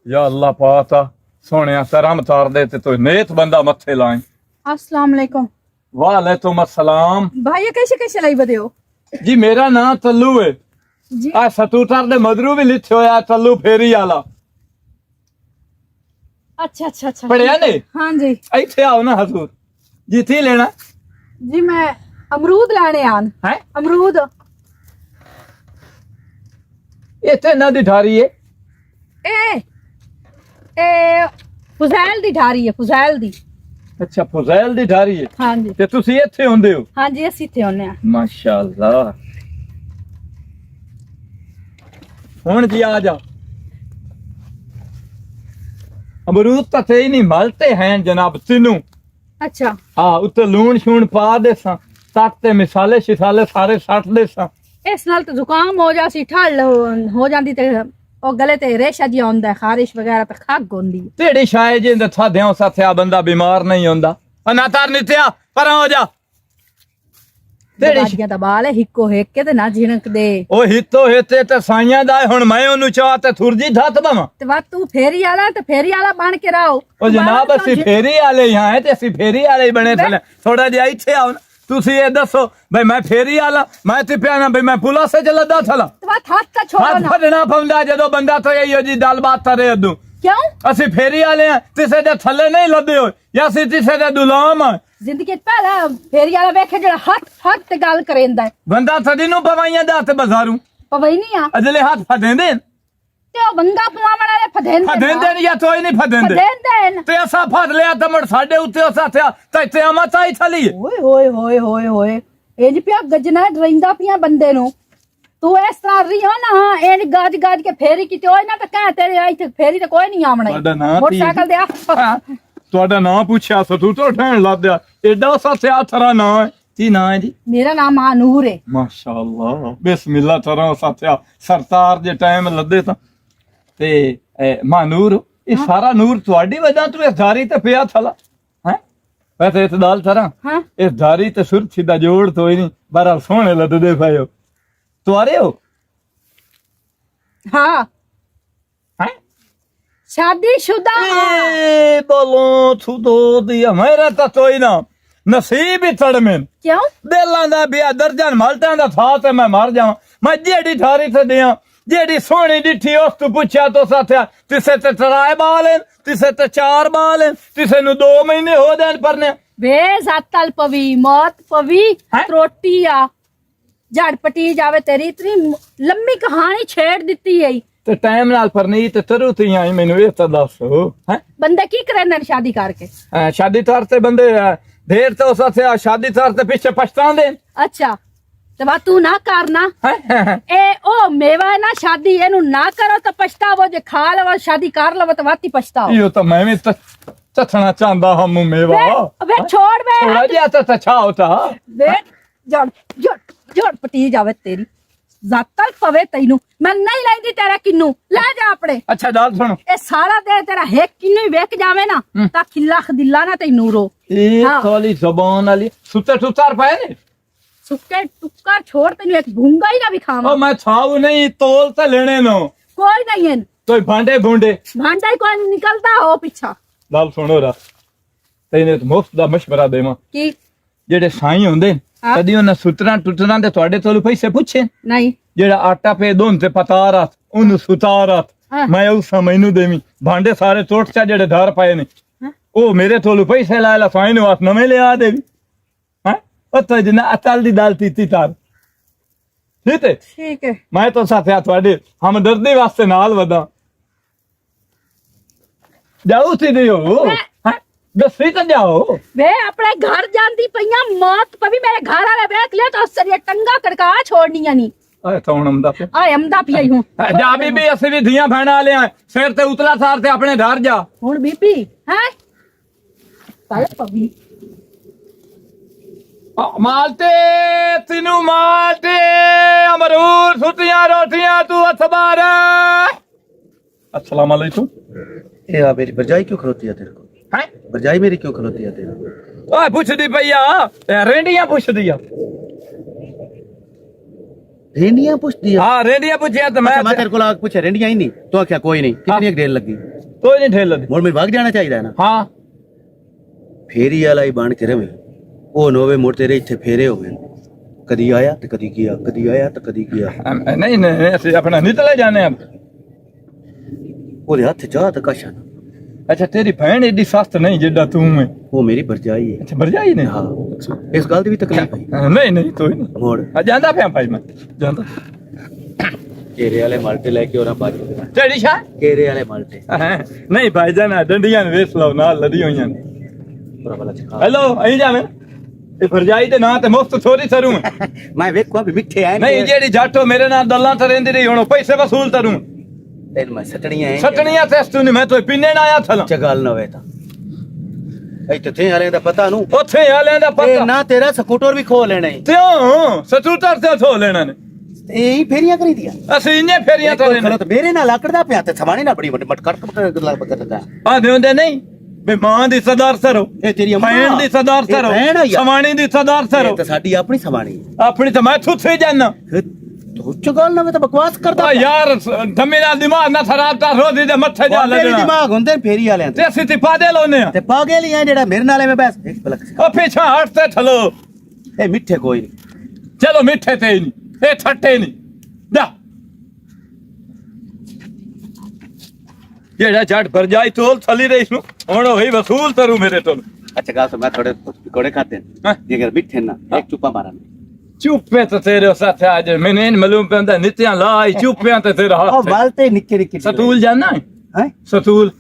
या अल्लाह पाता सोने तरम तार दे ते तो नेत बंदा मथे लाए। अस्सलाम वालेकुम। वालेकुम अस्सलाम। भाई ये कैसे कैसे लाई बदे हो जी मेरा नाम तल्लू है जी। आ सतूतर दे मदरू भी लिखे होया तल्लू फेरी वाला अच्छा अच्छा अच्छा पढ़िया ने। हाँ जी इथे आओ ना हजूर जी थी लेना जी मैं अमरूद लाने आन है अमरूद इथे ना दिठारी है ए ए फुजैल दी ढारी है फुजैल दी। अच्छा फुजैल दी ढारी है हाँ जी ते तुसी इथे हुंदे हो। हाँ जी असी थे होने माशाअल्लाह हुन जी आ जा अमरूद तो थे ही नहीं मलते हैं जनाब तीनों। अच्छा हाँ उत्ते लून शून पा दे सा ते मिसाले शिसाले सारे सट दे सा। इस नाल तो जुकाम हो जासी ठंड हो जांदी ते ओ गले ते रेशा जी आंदा है खारिश वगैरह ते खग होंदी है। तेरी शायद जिंद था देओ साथया बंदा बीमार नहीं होंदा अनातार नित्या पर हो जा तेरी बाजियां दा बाल है हिक्को हेक के ते ना झिणक दे ओ हितो हेते ते साइयां दा हुन मैं ओनु चाह ते थुरजी धत बवा ते वा तू फेरी आला ते फेरी आला बन के रहो। ओ जनाब असि फेरी वाले यहां है ते असि फेरी वाले बने थे थोड़ा जिहा इथे आओ तुसी ये दसो भाई मैं फेरी वाला मैं ते प्याना भाई मैं पुला से चलदा थला ते वा हाथ का छोड़ो हाथ ना फड़ना पौंदा जदों बंदा तो यही जी गल बात करे अदू क्यों असि फेरी वाले हैं तिसे दे थल्ले नहीं लदे हो या सी तिसे दे गुलाम है जिंदगी पहला फेरी वाला वेखे जेड़ा हाथ हाथ ते गल करेंदा है बंदा थदी नु पवाइयां दा ते बाजारू पवई नहीं आ अजले हाथ फदेंदे ते ओ बंगा पुआवण वाले फदेंदे नहीं या तोई नहीं फदेंदे फदेंदे ते असा फद लिया ते मुड़ साडे उत्ते असा थया ते ते अमत आई थली ओए ओए ओए ओए ओए इंज पिया गजना डरैंदा पिया बंदे नु तू इस तरह रही हो ना इंज गाज गाज के फेरी की ओए ना ते कह तेरे आई ते फेरी ते कोई नहीं आवना ਤੁਹਾਡਾ ਨਾਂ ਕੀ? मोटरसाइकिल दे आ ਤੁਹਾਡਾ ਨਾਮ ਪੁੱਛਿਆ ਸਤੂ ਤੋਂ ਠਹਿਣ ਲੱਦਿਆ ਐਡਾ ਸੱਚਾ ਥਰਾ ਨਾਂ ਹੈ ਕੀ ਨਾਂ ਹੈ ਜੀ मेरा नाम आनूर है। ਮਾਸ਼ਾਅੱਲਾ ਬਿਸਮਿਲ੍ਲਾ ਤਰਾ ਸੱਚਾ ਸਰਤਾਰ ਦੇ ਟਾਈਮ ਲੱਦੇ ਤਾਂ ਤੇ ਮਾਨੂਰ ਇਹ ਸਾਰਾ ਨੂਰ ਤੁਹਾਡੀ ਵਜ੍ਹਾ ਤੋਂ ਇਸ ਧਾਰੀ ਤੇ ਪਿਆ ਥਲਾ ਹੈ ਵੈਸੇ ਇਤਦਾਲ ਤਰਾ हाँ ਇਸ ਧਾਰੀ ਤੇ ਸੁਰ ਸਿੱਧਾ ਜੋੜ ਤੋਈ ਨਹੀਂ ਬੜਾ ਸੋਹਣੇ ਲੱਦਦੇ ਪਏ ਹੋ ਤੁਹਾਰੇ ਹੋ हाँ ਹੈ शादीशुदा ए बोलो तू दो दिया मेरा तो कोई ना नसीब ही तड़में क्यों दिलां दा बिया दर्जन माल्टां दा था ते मैं मर जावां मैं जेड़ी थारी ते दियां जेड़ी सोहनी डिठी उस तू पुछया तो साथया तिसे ते तराए बाल हैं तिसे ते 4 बाल हैं तिसे नु 2 महीने हो देन परने वे जातल पवी मौत पवी हैं? त्रोटिया झड़पटी जावे तेरी इतनी लंबी कहानी छेड़ दिती है ते टाइम नाल परनी ते तरू ती आई मैनू ये तो दस हैं बंदे की करे शादी करके शादी तार ते बंदे देर तो साथया शादी तार ते पीछे पछतांदे अच्छा ते बा तू ना करना हैं ए ओ मेवा है ना शादी एनु ना करो तो पछतावो जे खा लवो शादी कर लवो तो वाती पछताओ यो तो मैं भी चखना चाहता हम मेवा वे छोड़ वे थोड़ा जिहा तो अच्छा होता वे जड़ जड़ जड़ पटी जावे तेरी जातल पवे तैनू मैं नहीं लेंदी तेरा किन्नू ले जा अपने अच्छा दाल सुनो ए सारा दे तेरा हेक किन्नू वेक जावे ना ता खिल्ला खदिल्ला ना तैनू रो ये हाँ। खाली जबान वाली सुतर सुतर पाए ने सुक्के टुक्कर छोड़ तैनू एक भूंगा ही ना भी खावा ओ मैं छाऊ नहीं तोल तो लेने नो कोई नहीं है तो भांडे भूंडे भांडा ही कोई निकलता हो पीछा दाल सुनो रा तेने तो मुफ्त दा मशवरा देवा की जेड़े साईं हुंदे हाँ। कदी उन्हें सुतरा टुटरा दे ਤੁਹਾਡੇ ਤੋਂ ਪੈਸੇ ਪੁੱਛੇ नहीं ਜਿਹੜਾ ਆਟਾ ਪੇ ਦੋਨ ਤੇ ਪਤਾ ਰਾਤ ਉਹਨੂੰ ਸੁਤਾਰਾਤ हाँ। ਮੈਂ ਉਸ ਮੈਨੂੰ ਦੇਵੀ ਭਾਂਡੇ ਸਾਰੇ ਟੁੱਟ ਚਾ ਜਿਹੜੇ ਧਾਰ ਪਏ ਨੇ हाँ। ਉਹ ਮੇਰੇ ਤੋਂ ਪੈਸੇ ਲੈ ਲਾ ਸਾਈਂ ਨੂੰ ਆਸ ਨਵੇਂ ਲਿਆ ਦੇਵੀ ਹੈ ਉੱਥੇ ਜਨਾ ਅਤਲ ਦੀ ਦਾਲ ਤੀਤੀ ਤਾਰ ਠੀਕ ਹੈ ठीक है ਮੈਂ ਤਾਂ ਸਾਥਿਆ ਤੁਹਾਡੇ ਹਮਦਰਦੀ ਵਾਸਤੇ ਨਾਲ ਵਦਾ ਜਾਓ ਸੀ ਦਿਓ मैं- ਦੱਸੀ ਤਾਂ ਜਾਓ वे अपने घर जानती पईया मौत पवी मेरे घर वाले वेख ले तो सरिया टंगा कड़का छोड़निया नहीं ਆਏ ਤਾਂ ਹੁਣ ਆਮਦਾ ਪਿਆ आ अमदा पिया हूं ਜਾ ਬੀਬੀ ਅਸੀਂ ਵੀ ਧੀਆਂ ਭੈਣਾਂ ਵਾਲੇ ਆ ਸਿਰ ਤੇ ਉਤਲਾ ਸਾਰ ਤੇ ਆਪਣੇ ਘਰ ਜਾ हुन बीबी हैं साले पवी मालते तीनू मालते अमरूद सुतियां रोटियां तू अखबार अस्सलाम वालेकुम ए आ मेरी भरजाई क्यों खलोती है तेरे को हैं भरजाई मेरी क्यों खलोती है तेरे को ओए पुछदी पईया रेंडियां पुछदी आ रेंडियां पूछती है हाँ रेंडिया पूछिया तो मैं मैं तेरे को लाग पूछे रेंडियां ही नहीं तो क्या कोई नहीं कितनी एक ढेर लगी कोई नहीं ठेल दी मोड़ में भाग जाना चाहिए ना हाँ फेरी वाला ही बन के रवे ओ नोवे मोड़ तेरे इत्थे फेरे हो गए कदी आया तो कदी किया कदी आया तो कदी किया नहीं नहीं ऐसे अपना निकले जाने अब ओदे हाथ चाह तो कशा अच्छा तेरी भैन एडी सस्त नहीं जिड्डा तू है वो मेरी भरजाई है अच्छा भरजाई ने हाँ इस गल दी भी तकलीफ है नहीं नहीं कोई नहीं मोड़ ਜਾਂਦਾ ਪਿਆ ਭਾਈ ਮੈਂ ਜਾਂਦਾ केरे वाले माल्टे लेके और बाजू ਢੇੜੀ ਸ਼ਾ केरे वाले माल्टे ਨਹੀਂ ਭਾਈ ਜਾਨਾ ਡੰਡੀਆਂ ਨੂੰ ਵੇਖ ਲਓ ਨਾਲ ਲੜੀ ਹੋਈਆਂ ਨੇ पूरा वाला चखा ਹੈਲੋ ਅਹੀਂ ਜਾਵੇਂ ਇਹ ਭਰਜਾਈ ਦੇ ਨਾਂ ਤੇ ਮੁਫਤ ਥੋੜੀ ਸਰੂ मैं वेखो अभी मिठे आए ਨਹੀਂ ਜਿਹੜੀ ਜੱਟੋ ਮੇਰੇ ਨਾਲ ਗੱਲਾਂ ਤੇ ਰਹਿੰਦੀ ਰਹੀ ਹੁਣ ਉਹ ਪੈਸੇ ਵਸੂਲ ਤਰੂ तेन मैं सटड़ियां हैं ਸੱਟਣੀਆਂ ਤੇ ਤੂੰ ਨਹੀਂ ਮੈਂ ਤੋਂ ਪੀਣੇ ਨਾ ਆਇਆ ਥਲ चगल न होए ता ਇੱਥੇ ਥੇ ਵਾਲੇ ਦਾ ਪਤਾ ਨੂੰ ਉੱਥੇ ਆਲਿਆਂ ਦਾ ਤੇ ਪਤਾ ਨਾ ਤੇਰਾ ਸਕੂਟਰ ਵੀ ਖੋ ਲੈਣਾ ਈ ਤਿਉਂ ਸਟੂਟਰ ਤੇ ਥੋ ਲੈਣਾ ਨੇ ਇਹ ਹੀ ਫੇਰੀਆਂ ਕਰੀ ਦੀਆਂ ਅਸੀਂ ਇੰਨੇ ਫੇਰੀਆਂ ਤੇ ਖਲੋ ਤੇ ਮੇਰੇ ਨਾਲ ਆਕੜਦਾ ਪਿਆ ਤੇ ਸਮਾਣੇ ਨਾ ਬੜੀ ਮਟ ਕੜਕ ਲੱਗ ਪਕੜਦਾ ਆ ਦੇਉਂਦੇ ਨਹੀਂ ਬੇ ਮਾਂ ਦੀ ਸਰਦਾਰ ਸਰੋ ਇਹ ਤੇਰੀ ਅੰਮਾ ਭੈਣ ਦੀ ਸਰਦਾਰ ਸਰੋ ਭੈਣ ਆ ਯਾਰ। ਸਮਾਣੀ ਦੀ ਸਰਦਾਰ ਸਰੋ ਤੇ ਸਾਡੀ ਆਪਣੀ ਸਮਾਣੀ ਆਪਣੀ ਤਾਂ ਮੈਂ ਥੁੱਥੇ ਜਾਨਾ ਤੂੰ ਚਗਲ ਨਾ ਤਾਂ ਬਕਵਾਸ ਕਰਦਾ ਆ ਯਾਰ ਧੰਮੀ ਨਾਲ ਦਿਮਾਗ ਨਾ ਖਰਾਬ ਤਾਂ ਰੋਦੀ ਦੇ ਮੱਥੇ ਜਾ ਮੇਰੇ ਲੱਗਣਾ ਦਿਮਾਗ ਹੁੰਦੇ ਫੇਰੀ ਵਾਲਿਆਂ ਤੇ ਅਸੀਂ ਤੇ ਪਾ ਦੇ ਲਾਉਨੇ ਆ ਤੇ ਪਾਗੇ ਲਈ ਆ ਜਿਹੜਾ ਮੇਰੇ ਨਾਲ ਐਵੇਂ ਬਸ ਇੱਕ ਪਲਕ ਉਹ ਪਿੱਛਾ ਹਟ ਤੇ ਥਲੋ ਇਹ ਮਿੱਠੇ ਕੋਈ ਨਹੀਂ ਚਲੋ ਮਿੱਠੇ ਤੇ ਹੀ ਨਹੀਂ ਇਹ ਠੱਟੇ ਨਹੀਂ ਦਾ ਜਿਹੜਾ ਜੱਟ ਭਰਜਾਈ ਤੋਲ ਥਲੀ ਰਹੀ ਨੂੰ ਹੁਣ ਉਹੀ ਵਸੂਲ ਤਰੂ ਮੇਰੇ ਤੋਂ ਅੱਛਾ ਗਾ ਸੋ ਮੈਂ ਥੋੜੇ ਪਕੌੜੇ ਖਾਤੇ ਹਾਂ। ਜੇ ਅਗਰ ਮਿੱਠੇ ਨਾ ਇੱਕ ਚੁੱਪਾ ਮਾਰਾਂ ਚੁੱਪੇ ਤੇ ਤੇਰੇ ਸਾਥੇ ਅੱਜ ਮੈਨੂੰ ਨਹੀਂ ਮਾਲੂਮ ਪੈਂਦਾ ਨਿਤਿਆਂ ਲਾਈ ਚੁੱਪਿਆਂ ਤੇ ਤੇਰਾ ਉਹ ਹੱਥ ਵਾਲ ਤੇ ਨਿੱਕੇ ਨਿੱਕੇ ਸਤੂਲ ਜਾਨਾ ਹੈ ਸਤੂਲ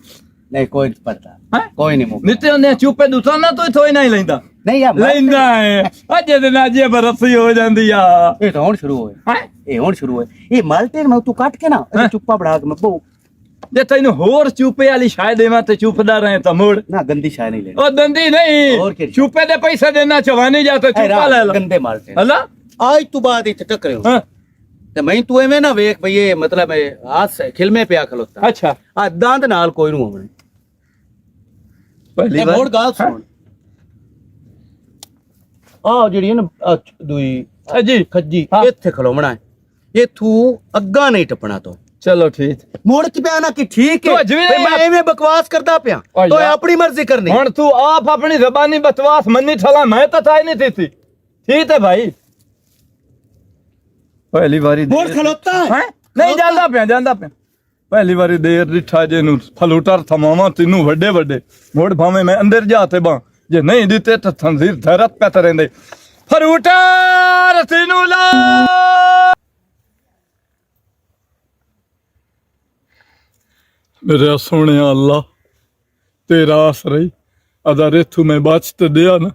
ਨਹੀਂ ਕੋਈ ਨਹੀਂ ਪਤਾ ਹੈਂ? ਕੋਈ ਨਹੀਂ ਮੁੱਕ ਨਿਤਿਆਂ ਨੇ ਚੁੱਪੇ ਦੂਸਰਾ ਨਾ ਤੋਈ ਥੋਈ ਨਹੀਂ ਲੈਂਦਾ ਨਹੀਂ ਯਾਰ ਲੈਂਦਾ ਹੈ ਅੱਜ ਦੇ ਨਾਲ ਜੇ ਬਰਸੀ ਹੋ ਜਾਂਦੀ ਆ ਇਹ ਤਾਂ ਹੁਣ ਸ਼ੁਰੂ ਹੋਏ ਹੈਂ? ਇਹ ਹੁਣ ਸ਼ੁਰੂ ਹੋਏ ਇਹ ਮਾਲਟੇ ਨੂੰ ਤੂੰ ਕੱਟ ਕੇ ਨਾ ਹੈਂ? ਚੁੱਪਾ ਬਣਾ ਕੇ ਮੈਂ ਬੋ ਜੇ ਤੈਨੂੰ ਹੋਰ ਚੁੱਪੇ ਵਾਲੀ ਸ਼ਾਇਦ ਦੇਵਾਂ ਤੇ ਚੁੱਪਦਾ ਰਹੇ ਤਾਂ ਮੋੜ ਨਾ ਗੰਦੀ ਸ਼ਾਇ ਨਹੀਂ ਲੈਣੀ ਉਹ ਦੰਦੀ ਹੋਰ ਨਹੀਂ ਕੀ? ਚੁੱਪੇ ਦੇ ਪੈਸੇ ਦੇਣਾ ਚਵਾਨੀ ਜਾ ਤੇ ਚੁੱਪਾ ਲੈ ਲਾ ਗੰਦੇ ਮਾਲਟੇ ਹਲਾ आज तू बाद इथे टकरे हो ਹਾਂ ते मैं तू एवें ना वेख भई ये मतलब आज खिलमे पे खलोता ਅੱਛਾ आ दांत नाल कोई नु होवणे ਪਹਿਲੀ ए मोड़ गाल सुन आ जेडी है ना दुई ਜੀ खज्जी हाँ। इथे खलोवना है ये तू अग्गा नहीं टपना तो ਚਲੋ ਠੀਕ मोड़ के पे आना कि ठीक है तो अजमेर भई मैं एवें बकवास करदा पिया ओ तो यार। अपनी मर्जी करनी ਹੁਣ ਤੂੰ ਆਪ ਆਪਣੀ ਜ਼ਬਾਨੀ ਬਤਵਾਸ ਮੰਨੀ ਠਲਾ ਮੈਂ ਤਾਂ ਥਾਈ ਨਹੀਂ ਥੀ ਠੀਕ ਹੈ ਭਾਈ ਪਹਿਲੀ ਵਾਰੀ मोड़ खलोता है ਹੈਂ? ਨਹੀਂ ਜਾਂਦਾ ਪਿਆ ਪਹਿਲੀ ਵਾਰੀ ਦੇਰ ਰਿਠਾ ਜੇ ਨੂੰ ਫਲੂਟਰ ਥਮਾਵਾਂ ਤੈਨੂੰ ਵੱਡੇ ਵੱਡੇ ਮੋੜ ਭਾਵੇਂ ਮੈਂ ਅੰਦਰ ਜਾ ਤੇ ਬਾਂ ਜੇ ਨਹੀਂ ਦਿੱਤੇ ਤਾਂ ਤਨਜ਼ੀਰ ਧਰਤ ਪੈ ਤਰੇਂਦੇ ਫਲੂਟਰ ਤੈਨੂੰ ਲਾ ਮੇਰੇ ਸੋਹਣਿਆ ਅੱਲਾ ਤੇਰਾ ਆਸਰੇ ਅਦਰ ਇਥੋਂ ਮੈਂ ਬਚ ਤੇ ਦਿਆ ਨਾ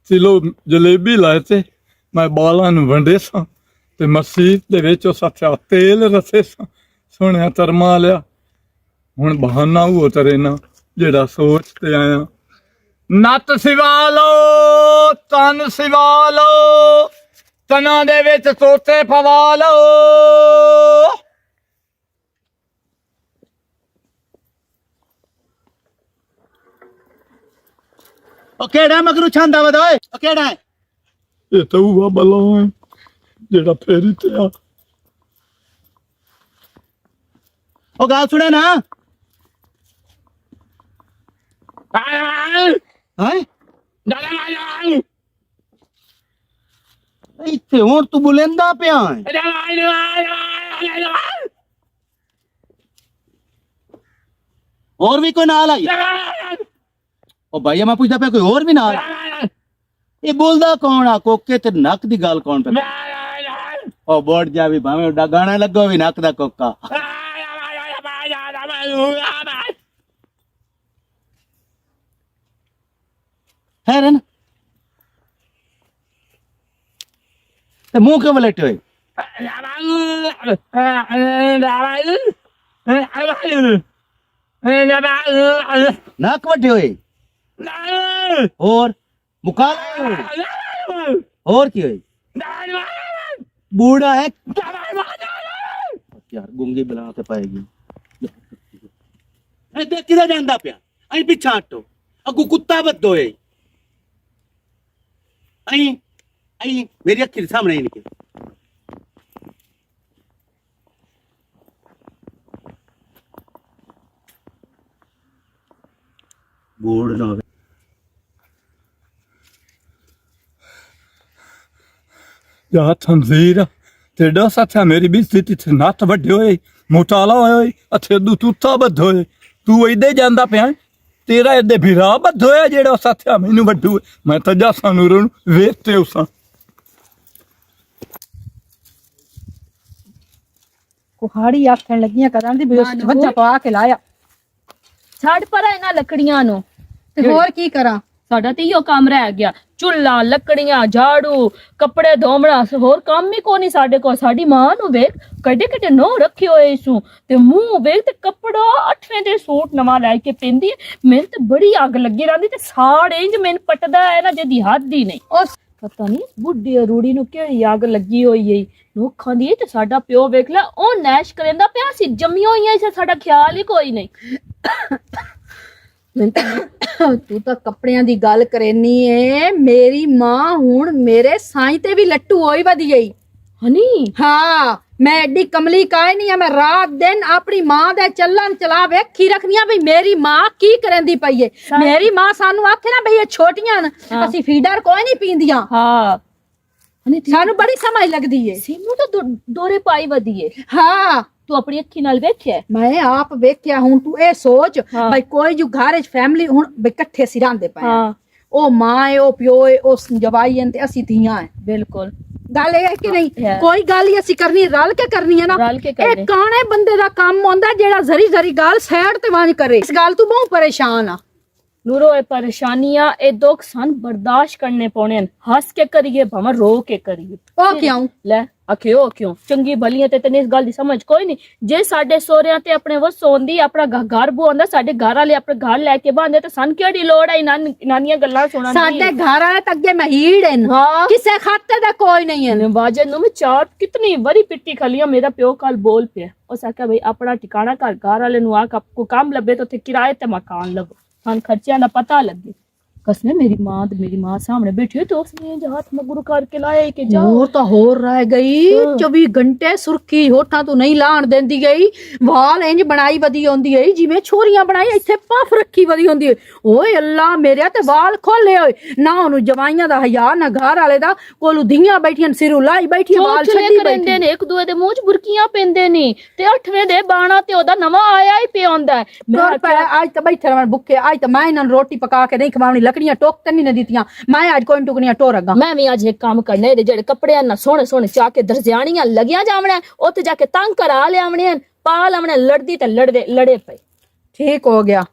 ਕਿਲੋ ਜਲੇਬੀ ਲਾਏ ਤੇ ਮੈਂ ਬਾਲਾਂ ਨੂੰ ਵੰਡੇ ਸਾਂ ਤੇ ਮਸੀਤ ਦੇ ਵਿੱਚ ਉਹ ਸੱਚਾ ਤੇਲ ਰਸੇ ਸਾਂ ਸੋਹਣਿਆ ਤਰਮਾ ਲਿਆ ਹੁਣ ਬਹਾਨਾ ਉਹ ਤਰੇ ਨਾ ਜਿਹੜਾ ਸੋਚ ਤੇ ਆਇਆ ਨੱਤ ਸਿਵਾ ਲੋ ਤਨ ਸਿਵਾ ਲੋ ਤਨਾਂ ਦੇ ਵਿੱਚ ਤੋਤੇ ਪਵਾ ਲੋ ओ केड़ा मगरू छांदा वदा ओए ओ केड़ा है ਇਹ ਤਾਂ ਉਹ ਬਲਾ ਹੈ ਜਿਹੜਾ ਫੇਰੀ ਤੇ ਆ ओ गाल सुने ना हैं ਇੱਥੇ ਹੁਣ ਤੂੰ ਬੁਲੰਦਾ ਪਿਆ ਹੈ ਹੋਰ ਵੀ ਕੋਈ ਨਾਲ ਆਈ ਉਹ ਭਾਈ ਮੈਂ ਪੁੱਛਦਾ ਪਿਆ ਕੋਈ ਹੋਰ ਵੀ ਨਾਲ ਇਹ ਬੋਲਦਾ ਕੌਣ ਆ ਕੋਕੇ ਤੇ ਨੱਕ ਦੀ ਗੱਲ ਕੌਣ ਪਿਆ ਉਹ ਬੋੜ ਜਾ ਵੀ ਭਾਵੇਂ ਡਾ ਗਾਣਾ ਲੱਗੋ ਵੀ ਨੱਕ ਦਾ ਕੋਕਾ ਹੈ ਰਨ ਤੇ ਮੂੰਹ ਕਿਉਂ ਲੇਟੇ ਹੋਏ ਨੱਕ ਵੱਡੇ ਹੋਏ ਹੋਰ ਮੁਕਾ ਹੋਰ ਕੀ ਹੋਏ ਬੂੜਾ ਹੈ ਯਾਰ ਗੁੰਗੀ ਬਣਾ ਤੇ ਪਾਏਗੀ ਇਹ ਦੇਖ ਕਿਧਰ ਜਾਂਦਾ ਪਿਆ ਅਈ ਪਿੱਛਾ ਹਟੋ ਅੱਗੂ ਕੁੱਤਾ ਬੱਦੋਏ ਅਈ ਮੇਰੀ ਅੱਖੀ ਦੇ ਸਾਹਮਣੇ ਹੀ ਨਿਕਲ ਬੋੜ ਨਾ ਹੋਵੇ। ਯਾ ਤਨਜ਼ੀਰ ਤੇਡਾ ਸਾਥਾ ਮੇਰੀ ਬਿਸਤੀ ਤੇ ਨੱਤ ਵੱਡੇ ਹੋਏ ਮੋਟਾਲਾ ਹੋਏ ਅੱਥੇ ਦੂ ਤੂਤਾ ਬੱਧ ਹੋਏ ਤੂੰ ਇੱਦੇ ਜਾਂਦਾ ਪਿਆ ਤੇਰਾ ਇੱਦੇ ਫਿਰਾ ਬੱਧ ਹੋਇਆ ਜਿਹੜਾ ਸਾਥਾ ਮੈਨੂੰ ਵੱਡੂ ਮੈਂ ਤਾਂ ਜਾ ਸਾਨੂੰ ਰਣ ਵੇਖ ਤੇ ਉਸਾਂ ਕੁਹਾੜੀ ਆਖਣ ਲੱਗੀਆਂ ਕਰਾਂ ਦੀ ਵੀ ਉਸ ਚ ਬੱਚਾ ਪਾ ਕੇ ਲਾਇਆ ਛੱਡ ਪਰਾਂ ਇਹਨਾਂ ਲੱਕੜੀਆਂ ਨੂੰ। ਤੇ ਹੋਰ ਕੀ ਕਰਾਂ ਸਾਡਾ ਤੇ ਇਹੋ ਕੰਮ ਰਹਿ ਗਿਆ, ਚੁੱਲ੍ਹਾ, ਲੱਕੜੀਆਂ, ਝਾੜੂ, ਕੱਪੜੇ ਧੋਵਣਾ, ਹੋਰ ਕੰਮ ਹੀ ਕੋਈ ਨਹੀਂ ਸਾਡੇ ਕੋਲ। ਸਾਡੀ ਮਾਂ ਨੂੰ ਵੇਖ ਕੱਡੇ ਕੱਡੇ ਨੋ ਰੱਖੇ ਹੋਏ ਸੂ ਤੇ ਮੂੰਹ ਵੇਖ ਤੇ ਕੱਪੜਾ 8ਵੇਂ ਦੇ ਸੂਟ ਨਵਾਂ ਲੈ ਕੇ ਪੈਂਦੀ। ਮੈਨੂੰ ਤੇ ਬੜੀ ਅੱਗ ਲੱਗੀ ਰਹਿੰਦੀ ਤੇ ਸਾੜ ਇੰਜ ਮੈਨੂੰ ਪਟਦਾ ਹੈ ਨਾ ਜਿਹਦੀ ਹੱਦ ਹੀ ਨਹੀਂ। ਉਸ ਪਤਾ ਨਹੀਂ ਬੁੱਢੀ ਰੂੜੀ ਨੂੰ ਕਿਹੜੀ ਅੱਗ ਲੱਗੀ ਹੋਈ ਏ ਲੋਕਾਂ ਦੀ। ਤੇ ਸਾਡਾ ਪਿਓ ਵੇਖ ਲੈ ਉਹ ਨੈਸ਼ ਕਰੇਂਦਾ ਪਿਆ ਸੀ, ਜੰਮੀਆਂ ਹੋਈਆਂ ਸੀ, ਸਾਡਾ ਖਿਆਲ ਹੀ ਕੋਈ ਨਹੀਂ। ਤੂੰ ਤਾਂ ਕੱਪੜਿਆਂ ਦੀ ਗੱਲ ਕਰੇਨੀ ਏ, ਮੇਰੀ ਮਾਂ ਹੁਣ ਮੇਰੇ ਸਾਈਂ ਤੇ ਵੀ ਲੱਟੂ ਹੋਈ ਵਧੀ ਗਈ ਹਨੀ। ਹਾਂ ਮੈਂ ਐਡੀ ਕਮਲੀ ਕਾਇ ਨਹੀਂ ਆ, ਮੈਂ ਰਾਤ ਦਿਨ ਆਪਣੀ ਮਾਂ ਦੇ ਚੱਲਣ ਚਲਾ ਵੇਖੀ ਰੱਖਨੀਆਂ ਵੀ ਮੇਰੀ ਮਾਂ ਕੀ ਕਰੇਂਦੀ ਪਈ ਏ। ਮੇਰੀ ਮਾਂ ਸਾਨੂੰ ਆਖੇ ਨਾ ਬਈ ਇਹ ਛੋਟੀਆਂ ਨੇ ਅਸੀਂ ਫੀਡਰ ਕੋਈ ਨਹੀਂ ਪੀਂਦੀਆਂ। ਹਾਂ ਹਨੀ ਸਾਨੂੰ ਬੜੀ ਸਮਝ ਲੱਗਦੀ ਏ। ਸੀਮੂ ਤਾਂ ਦੋਰੇ ਪਾਈ ਵਧੀਏ। ਹਾਂ ਤੂੰ ਆਪਣੀ ਅੱਖੀ ਨਾਲ ਵੇਖਿਆ? ਮੈਂ ਆਪ ਵੇਖਿਆ। ਹੁਣ ਤੂੰ ਇਹ ਸੋਚ ਬਈ ਕੋਈ ਜੋ ਘਰ ਚ ਫੈਮਿਲੀ ਹੁਣ ਬਈ ਇਕੱਠੇ ਸੀ ਰਹਿੰਦੇ ਪਏ ਹਾਂ, ਉਹ ਮਾਂ ਏ, ਉਹ ਪਿਓ ਏ, ਉਹ ਜਵਾਈ ਏ ਤੇ ਅਸੀਂ ਧੀਆਂ ਏ। ਬਿਲਕੁਲ ਗੱਲ ਇਹ ਹੈ ਕਿ ਨਹੀਂ? ਹੈ। ਕੋਈ ਗੱਲ ਹੀ ਅਸੀਂ ਕਰਨੀ ਰਲ ਕੇ ਕਰਨੀ ਹੈ ਨਾ। ਰਲ ਕੇ ਕਰਨੀ। ਇਹ ਕਾਣੇ ਬੰਦੇ ਦਾ ਕੰਮ ਹੁੰਦਾ ਜਿਹੜਾ ਜ਼ਰੀ ਜ਼ਰੀ ਗੱਲ ਸਾਈਡ ਤੇ ਵਾਂਝ ਕਰੇ। ਇਸ ਗੱਲ ਤੋਂ ਬਹੁਤ ਪਰੇਸ਼ਾਨ ਆ ਨੂਰੋ। ਇਹ ਪਰੇਸ਼ਾਨੀਆਂ ਇਹ ਦੁੱਖ ਸਾਨੂੰ ਬਰਦਾਸ਼ਤ ਕਰਨੇ ਪਉਣੇ ਹਨ। ਹੱਸ ਕੇ ਕਰੀਏ ਭਾਵੇਂ ਰੋ ਕੇ ਕਰੀਏ। ਉਹ ਕਿਉਂ ਲੈ ਆਖਿਓ ਕਿਉਂ? ਚੰਗੀ ਭਲੀਆਂ ਤੇ ਤੈਨੂੰ ਇਸ ਗੱਲ ਦੀ ਸਮਝ ਕੋਈ ਨਹੀਂ। ਜੇ ਸਾਡੇ ਸੋਹਰਿਆਂ ਤੇ ਆਪਣੇ ਵਸ ਹੁੰਦੀ, ਆਪਣਾ ਘਰ ਬੁਆਂਦਾ, ਸਾਡੇ ਘਰ ਵਾਲੇ ਆਪਣੇ ਘਰ ਲੈ ਕੇ ਬਾਂਦੇ ਤੇ ਸਾਨੂੰ ਕਿਹੜੀ ਲੋੜ ਹੈ ਨਾਨੀਆਂ ਗੱਲਾਂ ਸੁਣਨ ਦੀ? ਸਾਡੇ ਘਰ ਵਾਲੇ ਤਾਂ ਅੱਗੇ ਮਹੀੜ ਹਨ, ਹਾਂ ਕਿਸੇ ਖਾਤੇ ਦਾ ਕੋਈ ਨਹੀਂ ਹੈ। ਵਾਜਨ ਨੂੰ ਮੈਂ ਚਾਰ ਕਿਤਨੀ ਵਰੀ ਪਿੱਟੀ ਖਲੀਆਂ। ਮੇਰਾ ਪਿਓ ਕੱਲ ਬੋਲ ਪਿਆ, ਉਸ ਆਖਿਆ ਬਈ ਆਪਣਾ ਟਿਕਾਣਾ ਘਰ ਵਾਲੇ ਨੂੰ ਆਖ ਕੋ ਕੰਮ ਲੱਭੇ ਤਾਂ ਉੱਥੇ ਕਿਰਾਏ ਤੇ ਮਕਾਨ ਲਵੋ, ਸਾਨੂੰ ਖਰਚਿਆਂ ਦਾ ਪਤਾ ਲੱਗੇ। कसने मेरी माँ सामने बैठी तो उसने हाथ में गुरु करके लाया कि जाओ। ਹੋਰ ਤਾਂ ਹੋਰ ਰਹਿ ਗਈ 24 ਘੰਟੇ ਸੁਰਖੀ ਹੋਠਾਂ ਤੋਂ ਨਹੀਂ ਲਾਣ ਦਿੰਦੀ ਗਈ। ਵਾਲ ਇੰਜ ਬਣਾਈ ਵਧੀ ਹੁੰਦੀ ਹੈ ਜਿਵੇਂ ਛੋਰੀਆਂ ਬਣਾਈ ਇੱਥੇ ਪਫ ਰੱਖੀ ਵਧੀ ਹੁੰਦੀ ਹੈ। ਓਏ ਅੱਲਾ ਮੇਰੇ ਤੇ ਵਾਲ ਖੋਲੇ ਹੋਏ ਨਾ, ਉਹਨੂੰ ਜਵਾਈਆਂ ਦਾ ਹਯਾ ਨਾ ਘਰ ਵਾਲੇ ਦਾ। ਕੋਲੂ ਧੀਆਂ ਬੈਠੀਆਂ ਸਿਰੋਂ ਲਾਈ ਬੈਠੀ ਵਾਲ ਛੱਡੀ ਬੈਠੇ ਨੇ, ਇੱਕ ਦੂਏ ਦੇ ਮੂੰਹ 'ਚ ਬੁਰਕੀਆਂ ਪੈਂਦੇ ਨੇ ਤੇ 8ਵੇਂ ਦੇ ਬਾਣਾ ਤੇ ਉਹਦਾ ਨਵਾਂ ਆਇਆ ਹੀ ਪਿਆ ਹੁੰਦਾ। ਮੈਂ ਅੱਜ ਤਾਂ ਬੈਠੇ ਰਹਿਣ ਭੁੱਖੇ। ਅੱਜ ਤਾਂ ਮੈਂ ਇਹਨਾਂ ਨੂੰ ਰੋਟੀ ਪਕਾ ਕੇ ਨਹੀਂ ਖਵਾਉਣੀ, ਲੱਕੜੀਆਂ ਟੋਕ ਤੇ ਨਹੀਂ ਦਿੱਤੀਆਂ। ਮੈਂ ਅੱਜ ਕੋਈ ਟੁਕੜੀਆਂ ਟੋਰਾਂਗਾ। ਮੈਂ ਵੀ ਅੱਜ ਇੱਕ ਕੰਮ ਕਰਨਾ, ਇਹਦੇ ਜਿਹੜੇ ਕੱਪੜਿਆਂ ਨਾਲ ਸੋਹਣੇ ਸੋਹਣੇ ਚਾ ਕੇ ਦਰਜਿਆਣੀਆਂ ਲੱਗੀਆਂ ਜਾਵਣਾ, ਉੱਥੇ ਜਾ ਕੇ ਤੰਗ ਕਰਾ ਲਿਆਵਣੇ, ਪਾ ਲਾਵਣੇ। ਲੜਦੀ ਤੇ ਲੜੇ ਪਏ। ਠੀਕ ਹੋ ਗਿਆ।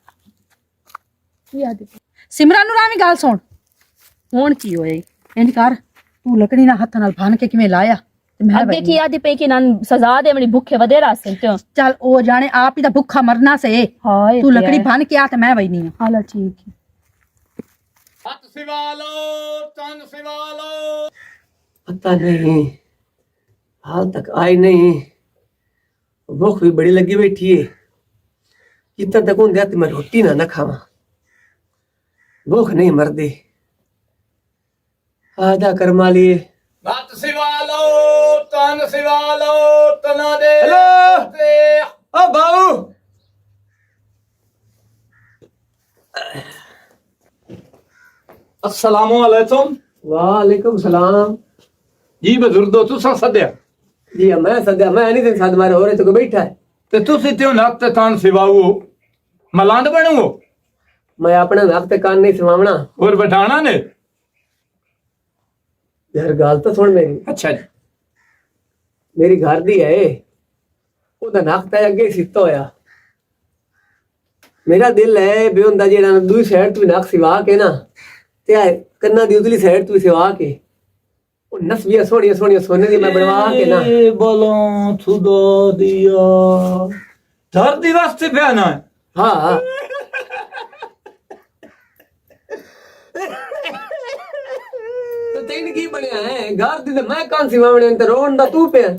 ਸਿਮਰਨ ਨੂੰ ਰਾਵੀ ਗੱਲ ਸੁਣ, ਹੁਣ ਕੀ ਹੋਇਆ? ਇੰਜ ਕਰ ਤੂੰ ਲੱਕੜੀ ਨਾਲ ਹੱਥ ਨਾਲ ਫਨ ਕੇ ਕਿਵੇਂ ਲਾਇਆ ਤੇ ਮੈਂ ਅੱਗੇ ਕੀ ਆਦੀ ਪਈ ਕਿ ਨਾ ਸਜ਼ਾ ਦੇਵਣੀ ਭੁੱਖੇ ਵਧੇਰਾ ਸੇ। ਚੱਲ ਉਹ ਜਾਣੇ ਆਪ ਹੀ ਤਾਂ ਭੁੱਖਾ ਮਰਨਾ ਸੇ। ਹਾਏ ਤੂੰ ਲੱਕੜੀ ਫਨ ਕੇ ਆ ਤੇ ਮੈਂ ਵਈਨੀ ਆ। ਹਾਲਾ ਠੀਕ ਹੈ। ਹੱਥ ਸਿਵਾ ਲੋ ਤਨ ਸਿਵਾ ਲੋ। पता नहीं हाल तक आई नहीं, भूख भी बड़ी लगी बैठी है। जितना तक होंगे तो मैं रोटी ना खावा, भूख नहीं मरदी। आधा कर्मा लिए ਹੱਥ ਸਿਵਾ ਲੋ ਤਨ ਸਿਵਾ ਲੋ ਤਨਾ ਦੇ। हेलो ओ बाऊ, अस्सलामु अलैकुम। वालेकुम सलाम जी बजुर्गो तुसा सद्या जी। मैं सद्या मैं नहीं दिन साथ मारे हो रहे तो कोई बैठा है। ते तुसी त्यो नक ते तन सिवाओ मलांद बनूओ मैं अपने नाक ते कान नहीं सिवावना। और बैठाना ने। यार गाल तो सुन मेरी। अच्छा जी मेरी घर दी है ਉਹਦਾ ਨੱਕ ਤਾਂ ਅੱਗੇ ਸਿੱਤਾ ਹੋਇਆ। ਮੇਰਾ ਦਿਲ ਹੈ ਬੇਹੁੰਦਾ ਜਿਹੜਾ ਦੂਜੀ ਸਾਈਡ ਤੋਂ ਨੱਕ ਸਿਵਾ ਕੇ ਨਾ ਤੇ ਕੰਨਾਂ ਦੀ ਉਤਲੀ ਸਾਈਡ ਤੋਂ ਸਿਵਾ ਕੇ ਉਹ ਨਸਬੀਆਂ ਸੋਹਣੀਆਂ ਸੋਹਣੀਆਂ ਸੋਨੇ ਦੀ ਮੈਂ ਬਣਵਾ ਕੇ ਨਾ बोलो खुदा दिया धर दी वास्ते पहना है। ਹਾਂ ਤੇ ਤੈਨੂੰ ਕੀ ਬਣਿਆ ਹੈ ਘਰ ਦੀ ਤੇ ਮੈਂ ਕਾਂ ਸਿਵਾਵਣੇ ਤੇ ਰੋਣ ਦਾ ਤੂੰ ਪਿਆ।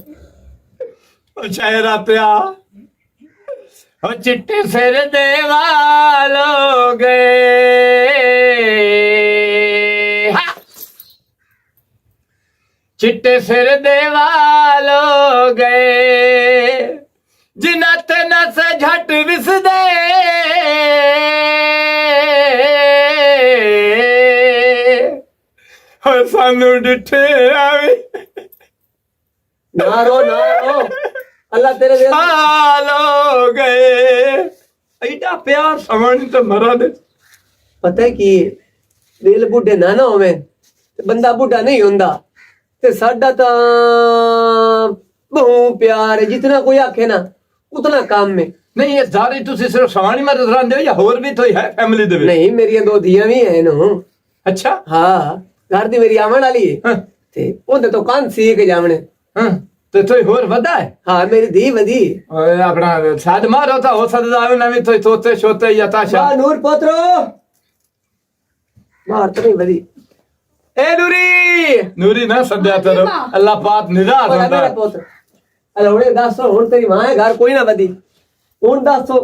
ओ चेहरा प्या ओ चिट्टे सिर दे वालो गए हा। चिट्टे सिर दे वालो गए जिन्ना ते नस झट विस दे ਹਾਏ ਸਾਨੂੰ ਡਿੱਠੇ ਆਵੇ ना रो अल्लाह तेरे दिल ਹਾਲ ਹੋ ਗਏ ਐਡਾ ਪਿਆਰ ਸਮਣ ਤੇ ਮਰਾ ਦੇ पता है कि दिल बुढ़े ना ना होवे ते बंदा बुढ़ा नहीं हुंदा ते साडा तां बहु प्यार है जितना कोई आखे ना उतना काम में ਨਹੀਂ ਇਹ ਸਾਰੇ ਤੁਸੀਂ ਸਿਰਫ ਸਵਾਣੀ ਮਰਦ ਰਹਿੰਦੇ ਹੋ ਜਾਂ ਹੋਰ ਵੀ ਕੋਈ ਹੈ ਫੈਮਿਲੀ ਦੇ ਵਿੱਚ नहीं मेरी दो धियां भी हैं नो ਅੱਛਾ हाँ घर दी मेरी आवन वाली है ਹਾਂ ते ओदे तो कान सी के जावने ਹਾਂ ਤੇ ਕੋਈ ਹੋਰ ਵਧਾ ਹੈ हाँ मेरी धी वधी ਓਏ ਆਪਣਾ ਸਾਡ ਮਾਰੋ ਤਾਂ ਹੋ ਸਕਦਾ ਹੈ ਨਵੀਂ ਤੋਂ ਤੋਤੇ ਛੋਤੇ ਜਾਂ ਤਾਸ਼ਾ वाह नूर पोत्रो मार तो नहीं वधी ए नूरी ਨੂਰੀ ਨਾ ਸੱਦਿਆ ਤਰੋ ਅੱਲਾਹ ਪਾਕ ਨਿਰਾਦ और ਹੁੰਦਾ मेरा पोत्र अल्लाह हुणे दसो हुण तेरी मां है घर कोई ना वधी हुण दसो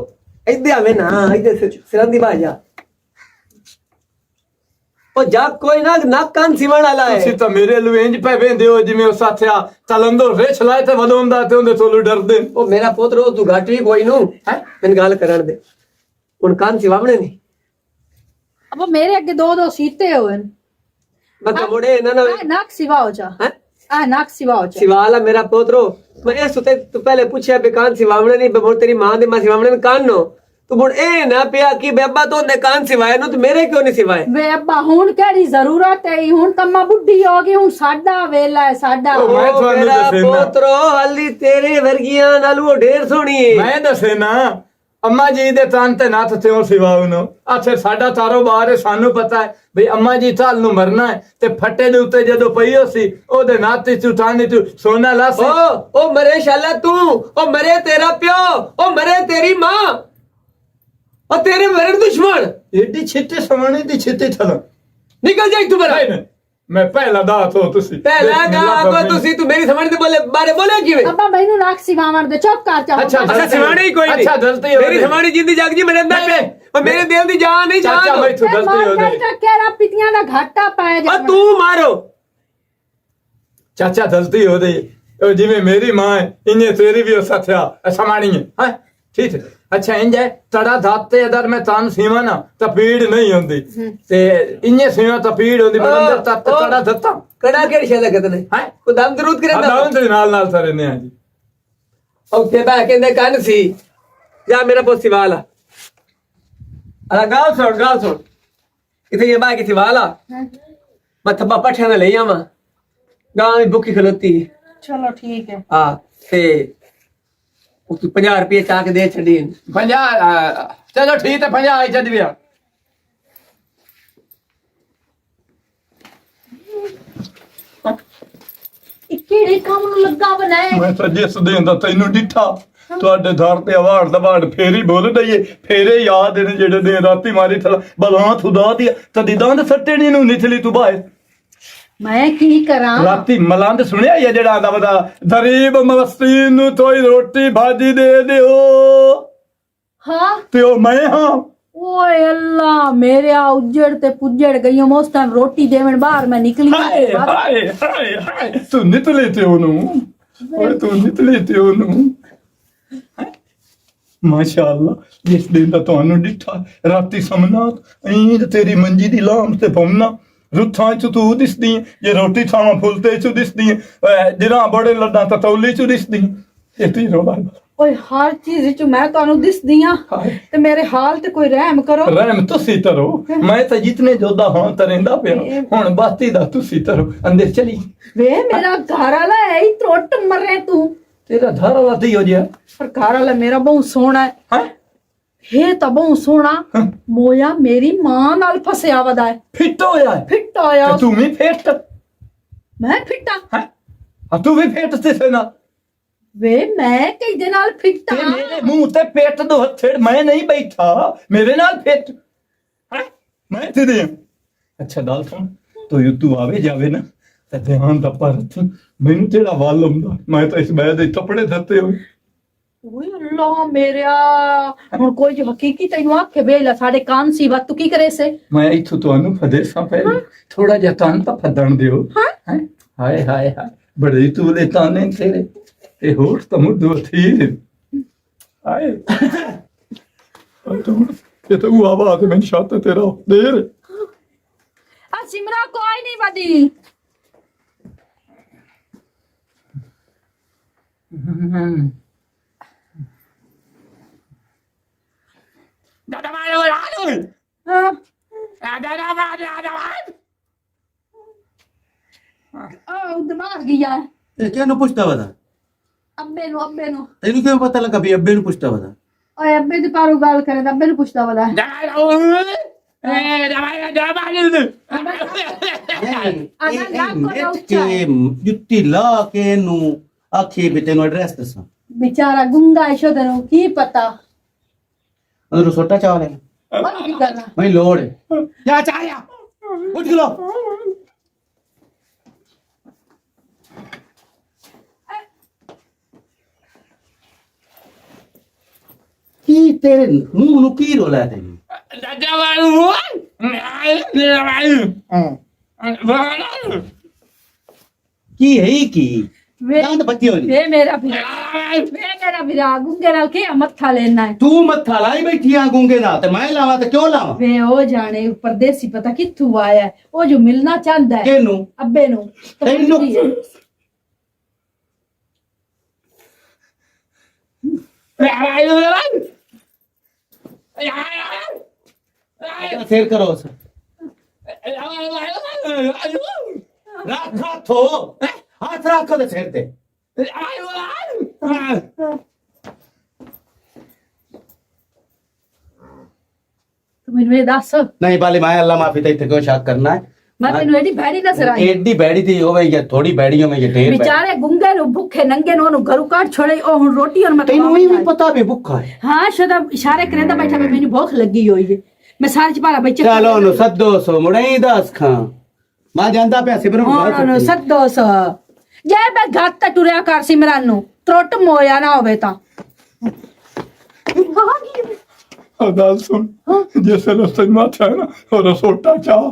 इधे आवे ना इधे सिरंदी बाजा ओ जा कोई ना नक कान सिवण वाला ਤੁਸੀਂ है ਤਾਂ ਮੇਰੇ ਲਈ ਇੰਜ ਪੈ ਵੇਂਦੇ ਹੋ ਜਿਵੇਂ ਉਹ ਸਾਥਿਆ ਤਲੰਦੋ ਰੇਛ ਲਾਏ ਤੇ ਵਧੋਂਦਾ ਤੇ ਉਹਦੇ ਤੋਂ ਡਰਦੇ ओ मेरा पोत्र तू घट भी कोई नु ਹੈ मैंने गल करन दे हुण कान सिवावणे नहीं अब मेरे अगे दो दो सीते हुए मैं तो मुड़े ना ना नाक सिवा हो जा हैं नाक सिवा हो जा सिवाला मेरा पोत्रो मैं ए सुते तू पहले पूछया बे कान सिवावणे नहीं बे तेरी मां दे मां सिवावणे में कान नो तू मुड़ ए ना पिया कि बेबा तो ने कान सिवाए नु तो मेरे क्यों नहीं सिवाए वे अब्बा हुन केड़ी जरूरत है हुन तम्मा बुढ़ी होगी हुन साडा वेला है साडा ओ, मैं ओ ਤੁਹਾਨੂੰ मेरा ਦੱਸੇ ਨਾ। पोत्रो हाली तेरे वर्गियां नालू ढेर सोनी है ਮੈਂ ਦੱਸੇ ਨਾ ਅੰਮਾ ਜੀ ਦੇ ਤਨ ਤੇ ਨੱਥ ਤੇ ਉਹ ਸਿਵਾਉ ਨੂੰ ਆਥੇ ਸਾਡਾ ਕਾਰੋਬਾਰ ਹੈ ਸਾਨੂੰ ਪਤਾ ਹੈ ਭਈ ਅੰਮਾ ਜੀ ਕੱਲ ਨੂੰ ਮਰਨਾ ਹੈ ਤੇ ਫੱਟੇ ਦੇ ਉੱਤੇ ਜਦੋਂ ਪਈ ਹੋ ਸੀ ਉਹਦੇ ਨੱਥ ਤੇ ਉਠਾਣੀ ਤੂੰ ਸੋਨਾ ਲਾ ਸੀ ओ मरे शाला तू ओ मरे तेरा प्यो ओ मरे तेरी मां ओ तेरे मरे दुश्मन ਏਡੀ ਛਿੱਤੇ ਸਮਾਣੇ ਦੀ ਛਿੱਤੇ ਥਲ निकल जा तू मेरा ਮੈਂ ਪਹਿਲਾ ਦਾਤ ਹੋ ਤੁਸੀਂ पहला गा को तुसी तू मेरी समझ दे बोले बारे बोले किवे अब्बा मैनू नाक सिवावण दे चुप कर जा अच्छा, अच्छा सिवानी ही कोई नहीं अच्छा, गलती हो मेरी गई। सिवानी जिंदी जाग जी मेरे अंदर पे और मेरे दिल दी जान नहीं चाचा जान भाई तू गलती हो गई केरा पितियां दा घाटा पाया जा और तू मारो ਚਾਚਾ ਗਲਤੀ ਹੋ ਗਈ ਉਹ ਜਿਵੇਂ ਮੇਰੀ ਮਾਂ ਹੈ ਇੰਨੇ ਤੇਰੀ ਵੀ ਸਾਥਿਆ ਸਮਾਣੀ ਹੈ ਠੀਕ ਹੈ ਅੱਛਾ ਇੰਜ ਹੈ ਤੜਾ ਦਾਤੇ ਅਦਰ ਮੈਂ ਤਾਨ ਸੀਵਾ ਨਾ ਤਾਂ ਪੀੜ ਨਹੀਂ ਹੁੰਦੀ ਤੇ ਇੰਨੇ ਸੀਵਾ ਤਾਂ ਪੀੜ ਹੁੰਦੀ ਬੰਦਰ ਤੱਤ ਤੜਾ ਦਿੱਤਾ कड़ा के शे लगत ने ਹੈ को दम जरूर करे ना ਨਾਮ ਦੇ ਨਾਲ ਸਾਰੇ ਨੇ ਆ ਜੀ और ते बा कहंदे कान सी जा मेरा पोसी वाला अला गाल सुन इथे ये बा की थी वाला मैं थब्बा पठे ना ले आवा गांव में भूखी खलोती चलो ठीक है हां ते उस 50 रुपए चाक दे छड़ी 50 ਚਲੋ ਠੀਕ ਹੈ 50 ਆਈ ਚੱਲ ਗਿਆ ਕਿਹੜੇ ਕੰਮ ਨੂੰ ਲੱਗਾ ਬਣਾਏ ਮੈਂ ਤਾਂ ਜਿਸ ਦਿਨ ਦਾ ਤੈਨੂੰ ਡਿੱਠਾ ਤੁਹਾਡੇ ਦਰ ਤੇ ਆਵਾੜ ਦਵਾੜ ਫੇਰੀ ਬੋਲ ਦਈਏ ਫੇਰੇ ਯਾਦ ਨੇ ਜਿਹੜੇ ਦਿਨ ਰਾਤੀ ਮਾਰੀ ਥਲਾ ਬਲਾਂ ਖੁਦਾ ਦੀ ਤਦੀ ਦੰਦ ਸੱਟਣੀ ਨੂੰ ਨਿਥਲੀ ਤੂੰ ਬਾਹਰ ਮੈਂ ਕੀ ਕਰਾਂ ਰਾਤੀ ਮਲੰਦ ਸੁਣਿਆ ਇਹ ਜਿਹੜਾ ਆਂਦਾ ਵਦਾ ਗਰੀਬ ਮਸਕੀਨ ਨੂੰ ਤੋਈ ਰੋਟੀ ਭਾਜੀ ਦੇ ਦਿਓ ਹਾਂ ਤੇ ਉਹ ਮੈਂ ਹਾਂ ਓਏ ਅੱਲਾ ਮੇਰੇ ਆ ਉੱਜੜ ਤੇ ਪੁੱਜੜ ਗਈ ਹਮ ਉਸ ਟਾਈਮ ਰੋਟੀ ਦੇਵਣ ਬਾਹਰ ਮੈਂ ਨਿਕਲੀ ਹਾਏ ਹਾਏ ਹਾਏ ਹਾਏ ਤੂੰ ਨਿਤਲੇ ਤੇ ਉਹਨੂੰ ਓਏ ਤੂੰ ਨਿਤਲੇ ਤੇ ਉਹਨੂੰ ਮਾਸ਼ਾਅੱਲਾ ਜਿਸ ਦਿਨ ਦਾ ਤੁਹਾਨੂੰ ਡਿੱਠਾ ਰਾਤੀ ਸਮਨਾਤ ਐਂ ਤੇਰੀ ਮੰਜੀ ਦੀ ਲਾਮ ਤੇ ਪਉਣਾ ਰੁੱਥਾਂ ਚ ਤੂੰ ਦਿਸਦੀ ਏਂ, ਜੇ ਰੋਟੀ ਖਾਵਾਂ ਫੁਲਤੇ ਚ ਦਿਸਦੀ ਏਂ, ਜਿਹੜਾ ਬੜੇ ਲੱਡਾਂ ਤਾਂ ਤੌਲੀ ਚ ਦਿਸਦੀ ਏਂ। ਇਹ ਤੀ ਰੋਲਾ ਓਏ ਹਰ ਚੀਜ਼ ਵਿੱਚ ਮੈਂ ਤੁਹਾਨੂੰ ਦਿਸਦੀ ਆ ਤੇ ਮੇਰੇ ਹਾਲ ਤੇ ਕੋਈ ਰਹਿਮ ਕਰੋ ਰਹਿਮ ਤੁਸੀਂ ਤਰੋ ਮੈਂ ਤਾਂ ਜਿਤਨੇ ਜੋਦਾ ਹਾਂ ਤਰੇਂਦਾ ਪਿਆ ਹੁਣ ਬਾਤੀ ਦਾ ਤੁਸੀਂ ਤਰੋ ਅੰਦਰ ਚਲੀ ਵੇ ਮੇਰਾ ਘਰ ਵਾਲਾ ਹੈ ਹੀ ਟੁੱਟ ਮਰੇ ਤੂੰ ਤੇਰਾ ਧਾਰ ਵਾਲਾ ਤੀ ਹੋ ਗਿਆ ਪਰ ਘਰ ਵਾਲਾ ਮੇਰਾ ਬਹੁਤ ਸੋਹਣਾ ਹੈ ਹੈ ਇਹ ਤਾਂ ਬਹੁਤ ਸੋਹਣਾ ਮੋਇਆ ਮੇਰੀ ਮਾਂ ਨਾਲ ਫਸਿਆ ਵਦਾ ਹੈ ਫਿੱਟ ਹੋਇਆ ਹੈ। ਫਿੱਟ ਆਇਆ ਤੇ ਤੂੰ ਵੀ ਫਿੱਟ ਮੈਂ ਫਿੱਟਾ ਹੈ ਆ ਤੂੰ ਵੀ ਫਿੱਟ ਤੇ ਨਾ ਵੇ ਮੈਂ ਕਿਹਦੇ ਨਾਲ ਫਿੱਟ ਤੇ ਆ ਮੇਰੇ ਮੂੰਹ ਤੇ ਪੇਟ ਦੋ ਹੱਥੜ ਮੈਂ ਨਹੀਂ ਬੈਠਾ ਮੇਰੇ ਨਾਲ ਫਿੱਟ ਹੈ ਮੈਂ ਤੇ ਦੇ ਅੱਛਾ ਗੱਲ ਸੁਣ ਤੂੰ ਆਵੇ ਜਾਵੇ ਨਾ ਤੇ ਧਿਆਨ ਦਾ ਪਰ ਮੈਨੂੰ ਤੇਰਾ ਵੱਲ ਆਉਂਦਾ ਮੈਂ ਤਾਂ ਇਸ ਬੈਦ ਦੇ ਕੱਪੜੇ ਦਿੱਤੇ ਹੋਏ ਓਏ ਅੱਲਾ ਮੇਰਿਆ ਹੁਣ ਕੋਈ ਜੋ ਹਕੀਕੀ ਤੈਨੂੰ ਆਖੇ ਵੇਲਾ ਸਾਡੇ ਕਾਨ ਸੀ ਵਤ ਤੂੰ ਕੀ ਕਰੇ ਸੇ ਮੈਂ ਇੱਥੋਂ ਤੁਹਾਨੂੰ ਫਦੇਸਾਂ ਪਹਿਲੇ ਥੋੜਾ ਜਿਹਾ ਤਨ ਤਾਂ ਫੱਦਣ ਦਿਓ ਹੈਂ? ਹਾਏ ਹਾਏ ਹਾਏ ਬੜੇ ਤੂਲੇ ਤਾਨੇ ਤੇਰੇ ਤੇ ਹੋਰ ਤਾਂ ਮੁੱਢੋ ਥੀਰ ਹਾਏ ਇਹ ਤਾਂ ਉਹ ਆਵਾਜ਼ ਮੈਂ ਛੱਤ ਤੇਰਾ ਦੇਰ सिमरा कोई नहीं बदी दिमाग गया ਇਹ ਕਿਹਨੂੰ ਪੁੱਛਦਾ ਵਦਾ अब्बे नु ਤੈਨੂੰ ਕਿਵੇਂ ਪਤਾ ਲੱਗਾ ਵੀ ਅੱਬੇ ਨੂੰ ਪੁੱਛਦਾ ਵਦਾ ओए अब्बे दी पारू गाल करे अब्बे नु पूछदा वाला ਕੇ ਜੁੱਤੀ ਲਾ ਕੇ ਨੂੰ ਆਖੀ ਵੀ ਤੈਨੂੰ ਐਡਰੈਸ ਦੱਸਾਂ बेचारा गुंगा है शोदन की पता ਉਹਨੂੰ ਛੋਟਾ ਚਾਵਲ ਹੈ और की करना ਮੈਨੂੰ ਲੋੜ ਹੈ ਜਾ ਚਾਇਆ ਉੱਠ ਲੋ ਕੀ ਤੇਰੇ ਮੂੰਹ ਨੂੰ ਕੀ ਰੋਲਾ ਹੈ ਤੈਨੂੰ ਕੀ ਹੈ ਇਹ ਕੀ ਦੰਦ ਬੱਤੀ ਹੋ वे मेरा विरा गुंगे नाल के मत्था लेना है ਤੂੰ ਮੱਥਾ ਲਾਈ ਬੈਠੀ ਆ ਗੂੰਗੇ ਨਾਲ ਤੇ ਮੈਂ ਲਾਵਾਂ ਤੇ ਕਿਉਂ ਲਾਵਾਂ वे ओ जाने परदेसी पता किथू आया है ओ जो मिलना चाहता है ਕਿਹਨੂੰ अब्बे नु तो ਤੈਨੂੰ पूछदी है। ਫੇਰ ਕਰੋ ਉਸ ਰੱਖ ਹੱਥੋਂ ਹੱਥ ਰੱਖ ਦੇ ਸਿਰ ਤੇ तू मेनू ये दस ਨਹੀਂ ਬਾਲੇ ਮੈਂ ਅੱਲਾ ਮਾਫੀ ਤੇ ਇੱਥੇ ਕਿਉਂ ਸ਼ੱਕ ਕਰਨਾ ਹੈ मैं तेनू एडी भैड़ी नजर आई एडी बैड़ी थी होवे या थोड़ी बैड़ी होवे या ढेर बेचारे गुंगे नु भूखे नंगे नु ओनु घरू काट छोड़े ओ हुन रोटी और मैं ਤੈਨੂੰ ਇਹ ਵੀ ਪਤਾ ਵੀ ਭੁੱਖਾ ਹੈ हां शदा इशारे करदा बैठा मैं मेनू भूख लगी होई है मैं सारे च पारा बच्चे ਚਲੋ ਨੂੰ ਸੱਦੋ ਸੋ ਮੁੜਾਈ ਦੱਸ ਖਾਂ ਮੈਂ ਜਾਂਦਾ ਪਿਆ ਸਿਬਰ ਨੂੰ ਹਾਂ ਨੂੰ ਸੱਦੋ ਸ ਜੇ ਮੈਂ ਘਾਤ ਤੇ ਟੁਰਿਆ ਕਰ ਸਿਮਰਨ ਨੂੰ ਤਰਟ ਮੋਇਆ ਨਾ ਹੋਵੇ ਤਾਂ ਗੱਲ ਸੁਣ ਜਿਸ ਰਸਤੇ ਮਾਥਾ ਹੈ ਨਾ ਉਹ ਸੋਟਾ ਚਾ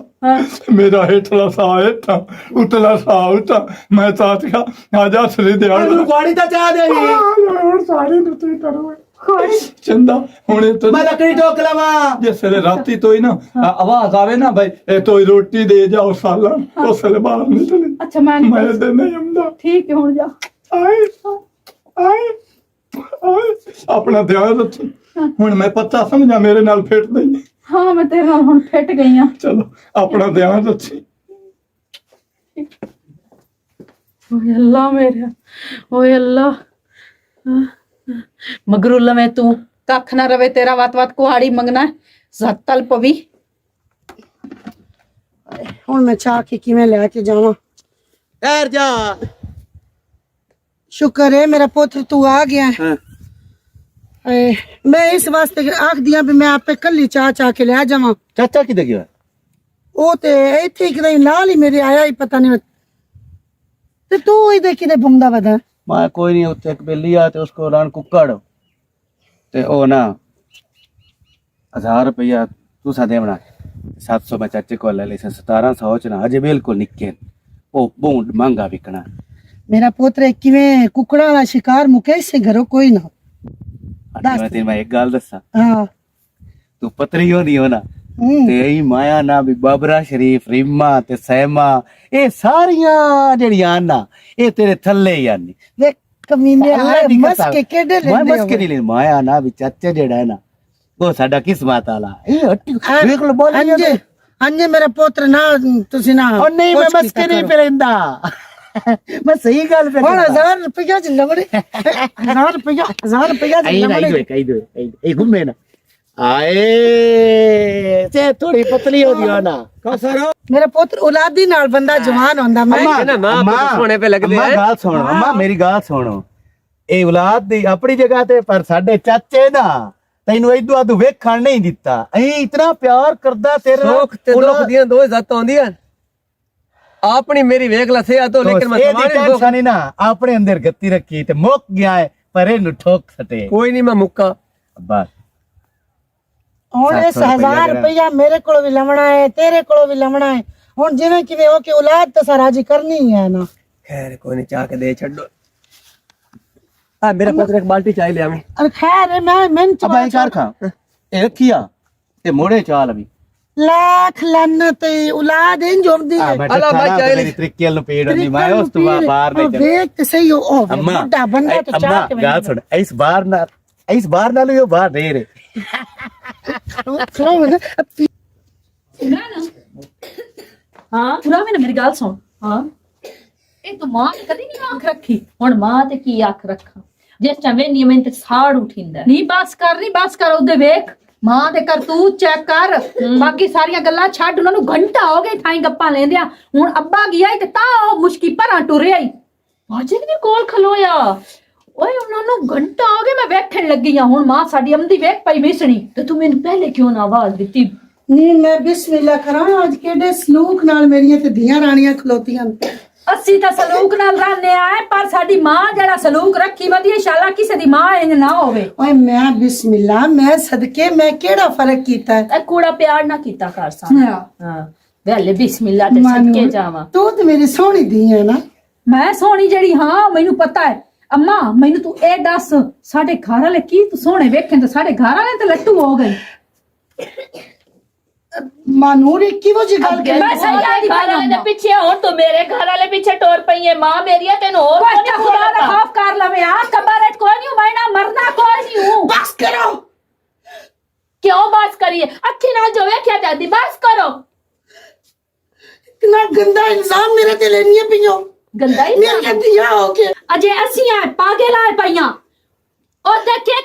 ਮੇਰਾ ਹੇਠਲਾ ਸਾਹ ਹੇਠਾਂ ਉਤਲਾ ਸਾਹ ਉਤਾ ਮੈਂ ਤਾਂ ਕਿਹਾ ਆਜਾ ਸਰੀ ਦਿਹਾੜ ਤੈਨੂੰ ਗਾੜੀ ਤਾਂ ਚਾਹ ਦੇ ਹੁਣ ਸਾਰੇ ਨੂੰ ਤੂੰ ਕਰੋ ਚੰਦਾ ਹੁਣੇ ਤਾਂ ਮੈਂ ਲੱਕੜੀ ਠੋਕ ਲਵਾਂ ਜਿਸ ਵੇਲੇ ਰਾਤੀ ਤੋਂ ਹੀ ਨਾ ਆਵਾਜ਼ ਆਵੇ ਨਾ ਭਾਈ ਇਹ ਤੋਈ ਰੋਟੀ ਦੇ ਜਾਓ ਸਾਲਨ ਉਸ ਵੇਲੇ ਬਾਹਰ ਨਿਕਲੇ अच्छा मैं ਮੈਂ ਤੇ ਨਹੀਂ ਆਉਂਦਾ ठीक है हुन जा ਆਏ ਆਏ ਆਏ ਆਪਣਾ ਧਿਆਨ ਰੱਖੀ ਹੁਣ ਮੈਂ ਪੱਤਾ ਸਮਝਾ ਮੇਰੇ ਨਾਲ ਫਿੱਟ ਨਹੀਂ हां मैं तेरे नाल हुन फिट गई हां ਚਲੋ ਆਪਣਾ ਧਿਆਨ ਰੱਖੀ ओए अल्लाह मेरे ओए अल्लाह मगरू लवे तू कख ना रवे तेरा वात वात कुहाड़ी मंगना जत्तल पवी ਹੁਣ ਮੈਂ ਚਾਹ ਕੇ ਕਿਵੇਂ ਲੈ ਕੇ ਜਾਵਾਂ ਠਹਿਰ ਜਾ ਸ਼ੁਕਰ ਹੈ ਮੇਰਾ ਪੁੱਤਰ ਤੂੰ ਆ ਗਿਆ ਹਾਂ ਮੈਂ ਇਸ ਵਾਸਤੇ ਆਖ ਦਿਆਂ ਵੀ ਮੈਂ ਆਪੇ ਕੱਲੀ ਚਾਹ ਕੇ ਲੈ ਜਾਵਾਂ ਚਾਚਾ ਕਿੱਥੇ ਗਿਆ ਉਹ ਤੇ ਇੱਥੇ ਹੀ ਕਿਤੇ ਨਾਲ ਹੀ ਮੇਰੇ ਆਇਆ ਹੀ ਪਤਾ ਨਹੀਂ ਤੇ ਤੂੰ ਇਹਦੇ ਕਿਤੇ ਘੁੰਮਦਾ ਵਦਾ ਮੈਂ ਕੋਈ ਨਹੀਂ ਉੱਥੇ ਇੱਕ ਬਿੱਲੀ ਆ ਤੇ ਉਸਕੋ ਰਨ ਕੁੱਕੜ ਤੇ ਉਹ ਨਾ 1000 ਰੁਪਇਆ ਤੂੰ ਸਾਦੇ ਬਣਾ 700 ਮੈਂ ਚਾਚੇ ਕੋਲ ਲੈ ਲਈ ਸੀ 1700 ਚ ਨਾ ਅਜੇ ਬਿਲਕੁਲ ਨਿੱਕੇ ਉਹ ਬਹੁਤ ਮਹਿੰਗਾ ਵਿਕਣਾ ਮੇਰਾ ਪੁੱਤਰ ਕਿਵੇਂ ਕੁਕੜਾ ਵਾਲਾ ਸ਼ਿਕਾਰ ਮੁਕੇਸ਼ ਸੇ ਘਰੋਂ ਕੋਈ ਨਾ ਅੱਜ ਮੈਂ ਤੈਨੂੰ ਇੱਕ ਗੱਲ ਦੱਸਾਂ ਹਾਂ ਤੂੰ ਪਤਰੀ ਹੋਣੀ ਹੋ ਨਾ ਤੇ ਇਹ ਮਾਇਆ ਨਾ ਵੀ ਬਾਬਰਾ ਸ਼ਰੀਫ ਰੀਮਾ ਤੇ ਸੈਮਾ ਇਹ ਸਾਰੀਆਂ ਜਿਹੜੀਆਂ ਨਾ ਇਹ ਤੇਰੇ ਥੱਲੇ ਹੀ ਆਨੀ ਵੇ ਕਮੀਨੇ ਆਏ ਮਸਕੇ ਕਿਹੜੇ ਮੈਂ ਮਸਕੇ ਨਹੀਂ ਲੈ ਮਾਇਆ ਨਾ ਵੀ ਚਾਚਾ ਜਿਹੜਾ ਹੈ ਨਾ ਉਹ ਸਾਡਾ ਕਿਸਮਤ ਵਾਲਾ ਇਹ ਹੱਟੀ ਵੇਖ ਲੋ ਬੋਲ ਅੰਜੇ ਅੰਜੇ ਮੇਰਾ ਪੁੱਤਰ ਨਾ ਤੁਸੀਂ ਨਾ ਉਹ ਨਹੀਂ ਮੈਂ ਮਸਕੇ ਨਹੀਂ ਪੈਂਦਾ ਮੈਂ ਸਹੀ ਗੱਲ ਤੇ ਹੁਣ 1000 ਰੁਪਇਆ ਚ ਲਵੜੇ 1000 ਰੁਪਇਆ ਚ ਲਵੜੇ ਕਹੀ ਦੋ ਇਹ ਘੁੰਮੇ ਨਾ ਆਏ ਤੇ ਥੋੜੀ ਪਤਲੀ ਹੋ ਦਿਓ ਨਾ ਕਸਰੋ ਮੇਰਾ ਪੁੱਤਰ ਔਲਾਦੀ ਨਾਲ ਬੰਦਾ ਜਵਾਨ ਹੁੰਦਾ ਮੈਂ ਸੋਹਣੇ ਪੇ ਲੱਗਦੇ ਆ ਗੱਲ ਸੁਣੋ ਅੰਮਾ ਮੇਰੀ ਗੱਲ ਸੁਣੋ ਇਹ ਔਲਾਦ ਦੀ ਆਪਣੀ ਜਗ੍ਹਾ ਤੇ ਪਰ ਸਾਡੇ ਚਾਚੇ ਦਾ ਤੈਨੂੰ ਇਦੋਂ ਆਦੂ ਵੇਖਣ ਨਹੀਂ ਦਿੱਤਾ ਐ ਇਤਨਾ ਪਿਆਰ ਕਰਦਾ ਤੇਰੇ ਸੁੱਖ ਤੇ ਦੁੱਖ ਦੀਆਂ ਦੋ ਜ਼ਾਤਾਂ ਆਉਂਦੀਆਂ ਆਪਣੀ ਮੇਰੀ ਵੇਖ ਲਾ ਸੇ ਆਤੋ ਲੇਕਿਨ ਮੈਂ ਤੁਹਾਡੇ ਟੈਨਸ਼ਨ ਨਹੀਂ ਨਾ ਆਪਣੇ ਅੰਦਰ ਗੱਤੀ ਰੱਖੀ ਤੇ ਮੁੱਕ ਗਿਆ ਹੈ ਪਰ ਇਹਨੂੰ ਠੋਕ ਸਟੇ ਕੋਈ ਨਹੀਂ ਮੈਂ ਮੁੱਕਾ ਬਸ ਹੁਣ ਇਸ 1000 ਰੁਪਇਆ ਮੇਰੇ ਕੋਲ ਵੀ ਲਵਣਾ ਹੈ ਤੇਰੇ ਕੋਲ ਵੀ ਲਵਣਾ ਹੈ ਹੁਣ ਜਿਵੇਂ ਕਿਵੇਂ ਹੋ ਕੇ ਔਲਾਦ ਤਾਂ ਰਾਜੀ ਕਰਨੀ ਹੀ ਹੈ ਨਾ ਖੈਰ ਕੋਈ ਨਹੀਂ ਚਾਹ ਕੇ ਦੇ ਛੱਡੋ ਆ ਮੇਰਾ ਪੁੱਤਰ ਇੱਕ ਬਾਲਟੀ ਚਾਹ ਲਿਆ ਮੈਂ ਅਰੇ ਖੈਰ ਹੈ ਮੈਂ ਅਬਾਈ ਕਰ ਖਾ ਇਹ ਰੱਖਿਆ ਤੇ ਮੋੜੇ ਚਾਲ ਵੀ लाख लानत औलाद इंज होंदी है अल्लाह मैं चाहे ਤਰੀਕੇ ਨਾਲ ਪੇੜ ਨਹੀਂ ਮੈਂ ਉਸ ਤੋਂ ਬਾਹਰ ਨਹੀਂ ਜਾਣਾ देख ते सही हो ओ अम्मा, बुड्ढा बंदा तो अम्मा, चाह के ਗੱਲ ਸੁਣ ਇਸ ਬਾਰ ਨਾਲ ਹੀ ਉਹ ਬਾਹਰ ਦੇ ਰਹੇ ਹਾਂ ਪੂਰਾ ਮੈਂ ਮੇਰੀ ਗੱਲ ਸੁਣ ਹਾਂ ਇਹ ਤੂੰ ਮਾਂ ਨੇ ਕਦੀ ਨਹੀਂ ਅੱਖ ਰੱਖੀ ਹੁਣ ਮਾਂ ਤੇ ਕੀ ਅੱਖ ਰੱਖਾਂ ਜਿਸ ਟਾਈਮ ਨਿਯਮਿਤ ਤੇ ਸਾੜ ਉਠਿੰਦਾ ਨਹੀਂ ਬਸ ਕਰ ਉਹਦੇ ਵੇਖ ਮਾਂ ਦੇ ਕਰਤੂਤ ਚੈੱਕ ਕਰ ਬਾਕੀ ਸਾਰੀਆਂ ਗੱਲਾਂ ਛੱਡ ਉਹਨਾਂ ਨੂੰ ਘੰਟਾ ਹੋ ਗਿਆ ਥਾਈ ਗੱਪਾਂ ਲੈਂਦਿਆਂ ਹੁਣ ਅੱਬਾ ਗਿਆ ਈ ਤੇ ਤਾਂ ਉਹ ਮੁਸ਼ਕੀ ਭਰਾਂ ਟੁਰਿਆ ਈ ਵਾਜੇ ਦੇ ਕੋਲ ਖਲੋਇਆ ਓਏ ਉਹਨਾਂ ਨੂੰ ਘੰਟਾ ਹੋ ਗਿਆ ਮੈਂ ਵੇਖਣ ਲੱਗੀ ਆ ਹੁਣ ਮਾਂ ਸਾਡੀ ਅਮਦੀ ਵੇਖ ਪਈ ਮਿਸਣੀ ਤੇ ਤੂੰ ਮੈਨੂੰ ਪਹਿਲੇ ਕਿਉਂ ਨਾ ਆਵਾਜ਼ ਦਿੱਤੀ ਨੀ ਮੈਂ ਬਿਸਮਿल्लाह ਕਰਾਂ ਅੱਜ ਕਿਹੜੇ ਸਲੂਕ ਨਾਲ ਮੇਰੀਆਂ ਤੇ ਧੀਆਂ ਰਾਣੀਆਂ ਖਲੋਤੀਆਂ ਨੇ ਅਸੀਂ ਤਾਂ ਸਲੂਕ ਨਾਲ ਰਹਿੰਦੇ ਆਏ ਪਰ ਸਾਡੀ ਮਾਂ ਜਿਹੜਾ ਸਲੂਕ ਰੱਖੀ ਵਧੀਆ ਇਨਸ਼ਾਅੱਲਾ ਕਿਸੇ ਦੀ ਮਾਂ ਇੰਜ ਨਾ ਹੋਵੇ ਓਏ ਮੈਂ ਬਿਸਮਿल्लाह ਮੈਂ ਸਦਕੇ ਮੈਂ ਕਿਹੜਾ ਫਰਕ ਕੀਤਾ ਹੈ? ਇਹ ਕੂੜਾ ਪਿਆਰ ਨਾ ਕੀਤਾ ਕਰ ਸਾਂ ਹਾਂ ਵੇਲੇ ਬਿਸਮਿਲ੍ਲਾ ਤੇ ਮਾਨੂੰ, ਸਦਕੇ ਜਾਵਾਂ ਤੂੰ ਤੇ ਮੇਰੀ ਸੋਹਣੀ ਧੀ ਹੈ ਨਾ ਮੈਂ ਸੋਹਣੀ ਜਿਹੜੀ ਹਾਂ ਮੈਨੂੰ ਪਤਾ ਹੈ ਅੰਮਾ ਮੈਨੂੰ ਤੂੰ ਇਹ ਦੱਸ ਸਾਡੇ ਘਰ ਵਾਲੇ ਕੀ ਤੂੰ ਸੋਹਣੇ ਵੇਖੇ ਤੇ ਸਾਡੇ ਘਰ ਵਾਲੇ ਤੇ ਲੱਟੂ ਹੋ ਗਏ ਮਾਨੂਰ ਕਿਹੋ ਜੀ ਗੱਲ ਮੈਂ ਕਰੀ ਸਹੀ ਆਦੀ ਘਰ ਵਾਲੇ ਦੇ ਪਿੱਛੇ ਹੁਣ ਤੂੰ ਮੇਰੇ ਘਰ ਵਾਲੇ ਪਿੱਛੇ ਟੋਰ ਪਈ ਹੈ ਮਾਂ ਮੇਰੀ ਹੈ ਤੈਨੂੰ ਹੋਰ ਕੋਈ ਕੋਈ ਖੁਦਾ ਦਾ ਖੌਫ ਕਰ ਲਵੇ ਆ ਕਬਰ ਕੋਈ ਨਹੀਂ ਮੈਂ ਨਾ ਮਰਨਾ ਕੋਈ ਨਹੀਂ ਹੂੰ ਬਸ ਕਰੋ ਕਿਉਂ ਬਾਤ ਕਰੀਏ ਅੱਖੀ ਨਾਲ ਜੋ ਵੇਖਿਆ ਜਾਂਦੀ ਬਸ ਕਰੋ इतना गंदा इल्जाम मेरे ते लेनी पियो ਗੰਦਾ ਹੀ मेरी धीया हो के ਅਜੇ ਅਸੀਂ ਆ ਪਾਗਲ ਆ ਪਈਆਂ ਉਹ ਦੇਖੇ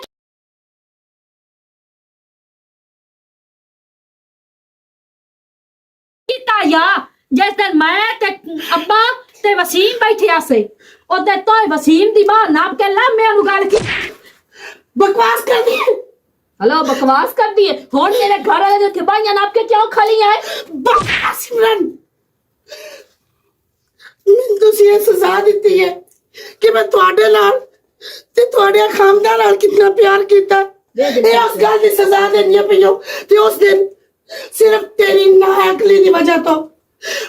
ਕੀਤਾ ਯਾ ਜਿਸ ਦਿਨ ਮੈਂ ਤੇ ਅੱਬਾ ਤੇ ਵਸੀਮ ਬੈਠਿਆ ਸੇ ਉਹਦੇ ਤੋਂ ਵਸੀਮ ਦੀ ਮਾਂ ਨਾਪ ਕੇ ਲਾਮਿਆਂ ਨੂੰ ਗੱਲ ਕੀ बकवास कर दी ਹਲੋ ਬਕਵਾਸ ਕਰਦੀ ਹੈ ਹੁਣ ਮੇਰੇ ਘਰ ਵਾਲੇ ਦੇ ਉੱਥੇ ਬਾਈਆਂ ਨਾਪ ਕੇ ਕਿਉਂ ਖਲੀ ਹੈ बकवास सिमरन ਮੈਨੂੰ ਤੁਸੀਂ ਇਹ ਸਜ਼ਾ ਦਿੱਤੀ ਹੈ ਕਿ ਮੈਂ ਤੁਹਾਡੇ ਨਾਲ ਤੇ ਤੁਹਾਡੇ ਖਾਨਦਾਨ ਨਾਲ ਕਿੰਨਾ ਪਿਆਰ ਕੀਤਾ ਇਹ ਉਸ ਗੱਲ ਦੀ ਸਜ਼ਾ ਦੇਣੀ ਪਈਓ ਤੇ ਉਸ ਦਿਨ ਸਿਰਫ ਤੇਰੀ ਨਾਅਕਲੀ ਦੀ ਵਜ੍ਹਾ ਤੋਂ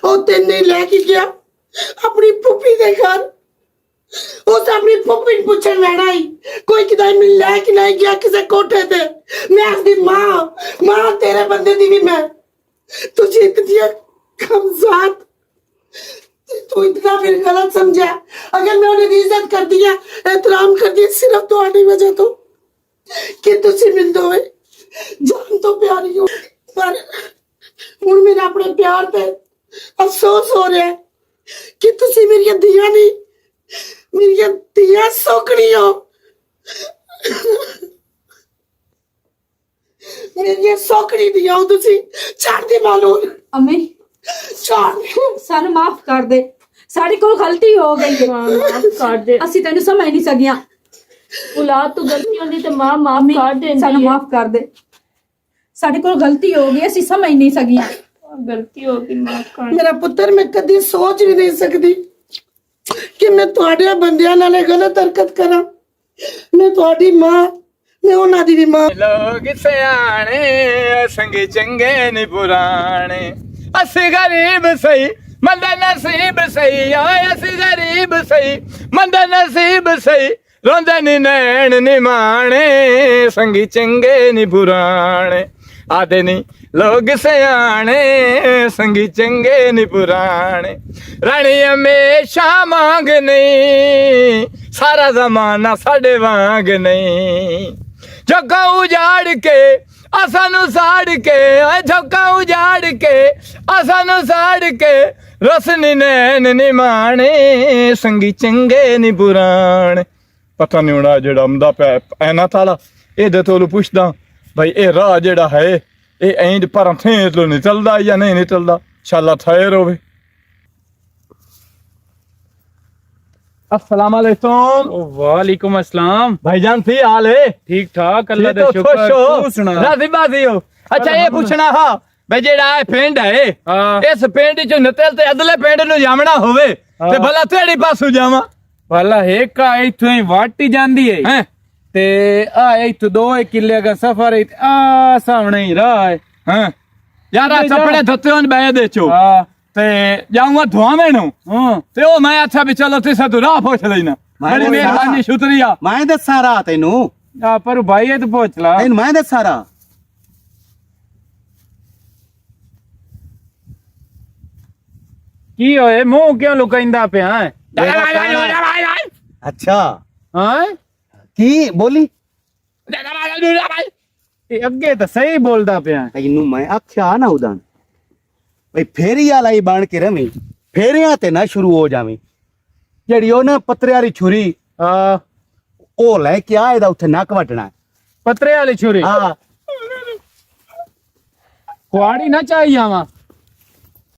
ਉਹ ਤੈਨੂੰ ਲੈ ਕੇ ਗਿਆ ਆਪਣੀ ਪੁੱਪੀ ਦੇ ਘਰ ਉਸ ਆਪਣੀ ਪੁੱਪੀ ਨੂੰ ਪੁੱਛਣ ਲੈਣਾ ਹੀ ਕੋਈ ਕਿਦਾਂ ਮਿਲ ਲੈ ਕੇ ਨਹੀਂ ਗਿਆ ਕਿਸੇ ਕੋਠੇ ਤੇ ਮੈਂ ਉਸ ਦੀ ਮਾਂ ਤੇਰੇ ਬੰਦੇ ਦੀ ਵੀ ਮੈਂ तुझे इतनी कमजात तू इतना फिर गलत समझा अगर मैं उन्हें इज्जत कर दिया एहतराम कर दिया सिर्फ तुम्हारी वजह तो कि तुसी मिल दो जान तो प्यारी हो पर हुण मेरा अपने प्यार पे अफसोस हो रहा है कि तुसी मेरी दिया नहीं मेरी दिया सोकनी हो मेरी सोकनी दिया हो तुसी छाड़ दे मालूम ਅਮੀ छाड़ ਸਾਨੂੰ ਮਾਫ ਕਰ ਦੇ ਸਾਡੇ ਕੋਲ ਗਲਤੀ ਹੋ ਗਈ ਹੈ ਮਾਫ ਕਰ ਦੇ ਅਸੀਂ ਤੈਨੂੰ ਸਮਝ ਨਹੀਂ ਸਕਿਆ ਔਲਾਦ ਤੋਂ ਗਲਤੀ ਹੁੰਦੀ ਤੇ ਮਾਂ ਮਾਫ ਕਰ ਦਿੰਦੀ ਸਾਨੂੰ ਹੈ ਮਾਫ ਕਰ ਦੇ ਸਾਡੇ ਕੋਲ ਗਲਤੀ ਹੋ ਗਈ ਅਸੀਂ ਸਮਝ ਨਹੀਂ ਸਕਿਆ ਗਲਤੀ ਹੋ ਗਈ ਮਾਫ ਕਰ मेरा पुत्र मैं कदी सोच भी नहीं सकती कि मैं तुहाडे बंदियां नाल गलत हरकत करा मैं तुहाडी मां मैं उन्हां दी भी मां ਲੋਕ ਸਿਆਣੇ ਸੰਗੀ ਚੰਗੇ ਨੀ ਪੁਰਾਣੇ ਅਸੀਂ ਗਰੀਬ ਸਹੀ ਮੰਦਾ ਨਸੀਬ ਸਹੀ ਓਏ ਅਸੀਂ ਗਰੀਬ ਸਹੀ ਮੰਦਾ ਨਸੀਬ ਸਹੀ ਰੋਂਦੇ ਨੀ ਨੈਣ ਨੀ ਮਾਣੇ ਸੰਗੀ ਚੰਗੇ ਨੀ ਪੁਰਾਣੇ ਆਦੇ ਨੀ ਲੋਕ ਸਿਆਣੇ ਸੰਗੀ ਚੰਗੇ ਨੀ ਪੁਰਾਣੇ ਰਾਣੀ ਹਮੇਸ਼ਾ ਮੰਗ ਨਹੀਂ ਸਾਰਾ ਜ਼ਮਾਨਾ ਸਾਡੇ ਵਾਂਗ ਨਹੀਂ ਝੋਕਾ ਉਜਾੜ ਕੇ ਅਸਾਂ ਨੂੰ ਸਾੜ ਕੇ ਓਏ ਝੋਕਾ ਉਜਾੜ ਕੇ ਅਸਾਂ ਨੂੰ ਸਾੜ ਕੇ ਰਸਨੀ ਨੈਣ ਨੀ ਮਾਣੇ ਸੰਗੀ ਚੰਗੇ ਨੀ ਪੁਰਾਣੇ ਪਤਾ ਨਹੀਂ ਹੋਣਾ ਜਿਹੜਾ ਆਉਂਦਾ ਪਿਆ ਐਨਾ ਤਾਲਾ ਇਹਦੇ ਤੋਂ ਪੁੱਛਦਾ ਭਾਈ ਇਹ ਰਾਹ ਜਿਹੜਾ ਹੈ ਇਹ ਐਂਡ ਪਰ ਥੇ ਤੋਂ ਨਿਕਲਦਾ ਜਾਂ ਨਹੀਂ ਨਿਕਲਦਾ ਇਨਸ਼ਾਅੱਲਾ ਖੈਰ ਹੋਵੇ अस्सलाम वालेकुम वालेकुम अस्सलाम भाईजान थी हाल है ठीक ठाक अल्लाह ये दा तो शुक्र खुश हो तू सुना राजी बाजी हो अच्छा ये पूछना हा भाई जेड़ा है पिंड है हाँ। इस पिंड चो निकल ते अगले पिंड नु जावना होवे ते भला तेड़ी पासू जावा भला एक का इथों ही वाटी जांदी है हैं ते आ इथों 2 किले का सफर है आ सामने ही राह है हैं यार जा। कपड़े धोते होन बे दे चो हां ते जाऊंगा धुआवे नु हां ते ओ मैं अच्छा भी चलो तिसा तू राह पूछ लेना बड़ी मेहरबानी शुक्रिया मैं दसा रहा तेनू आ पर भाई ये तो पूछ ला तेनू मैं दसा रहा ਕੀ ਹੋਏ ਮੂੰਹ ਕਿਉਂ ਲੁਕਾਇੰਦਾ ਪਿਆ ਹੈ? ਅੱਛਾ ਹਾਂ ਕੀ ਬੋਲੀ ਇਹ ਅੱਗੇ ਤਾਂ ਸਹੀ ਬੋਲਦਾ ਪਿਆ। ਤੈਨੂੰ ਮੈਂ ਆਖਿਆ ਨਾ ਉਦਾਂ ਬਈ ਫੇਰੀ ਵਾਲਾ ਬਣ ਕੇ ਰਵੀਂ, ਫੇਰਿਆਂ ਤੇ ਨਾ ਸ਼ੁਰੂ ਹੋ ਜਾਵੀਂ। ਜਿਹੜੀ ਉਹ ਨਾ ਪੱਤਰੇ ਵਾਲੀ ਛੁਰੀ ਆ ਉਹ ਲੈ ਕੇ ਆ, ਇਹਦਾ ਉੱਥੇ ਨੱਕ ਵੱਟਣਾ। ਪਤਰੇ ਵਾਲੀ ਛੁਰੀ ਹਾਂ ਕੁਆੜੀ ਨਾ ਚਾਹੀ ਆਵਾਂ।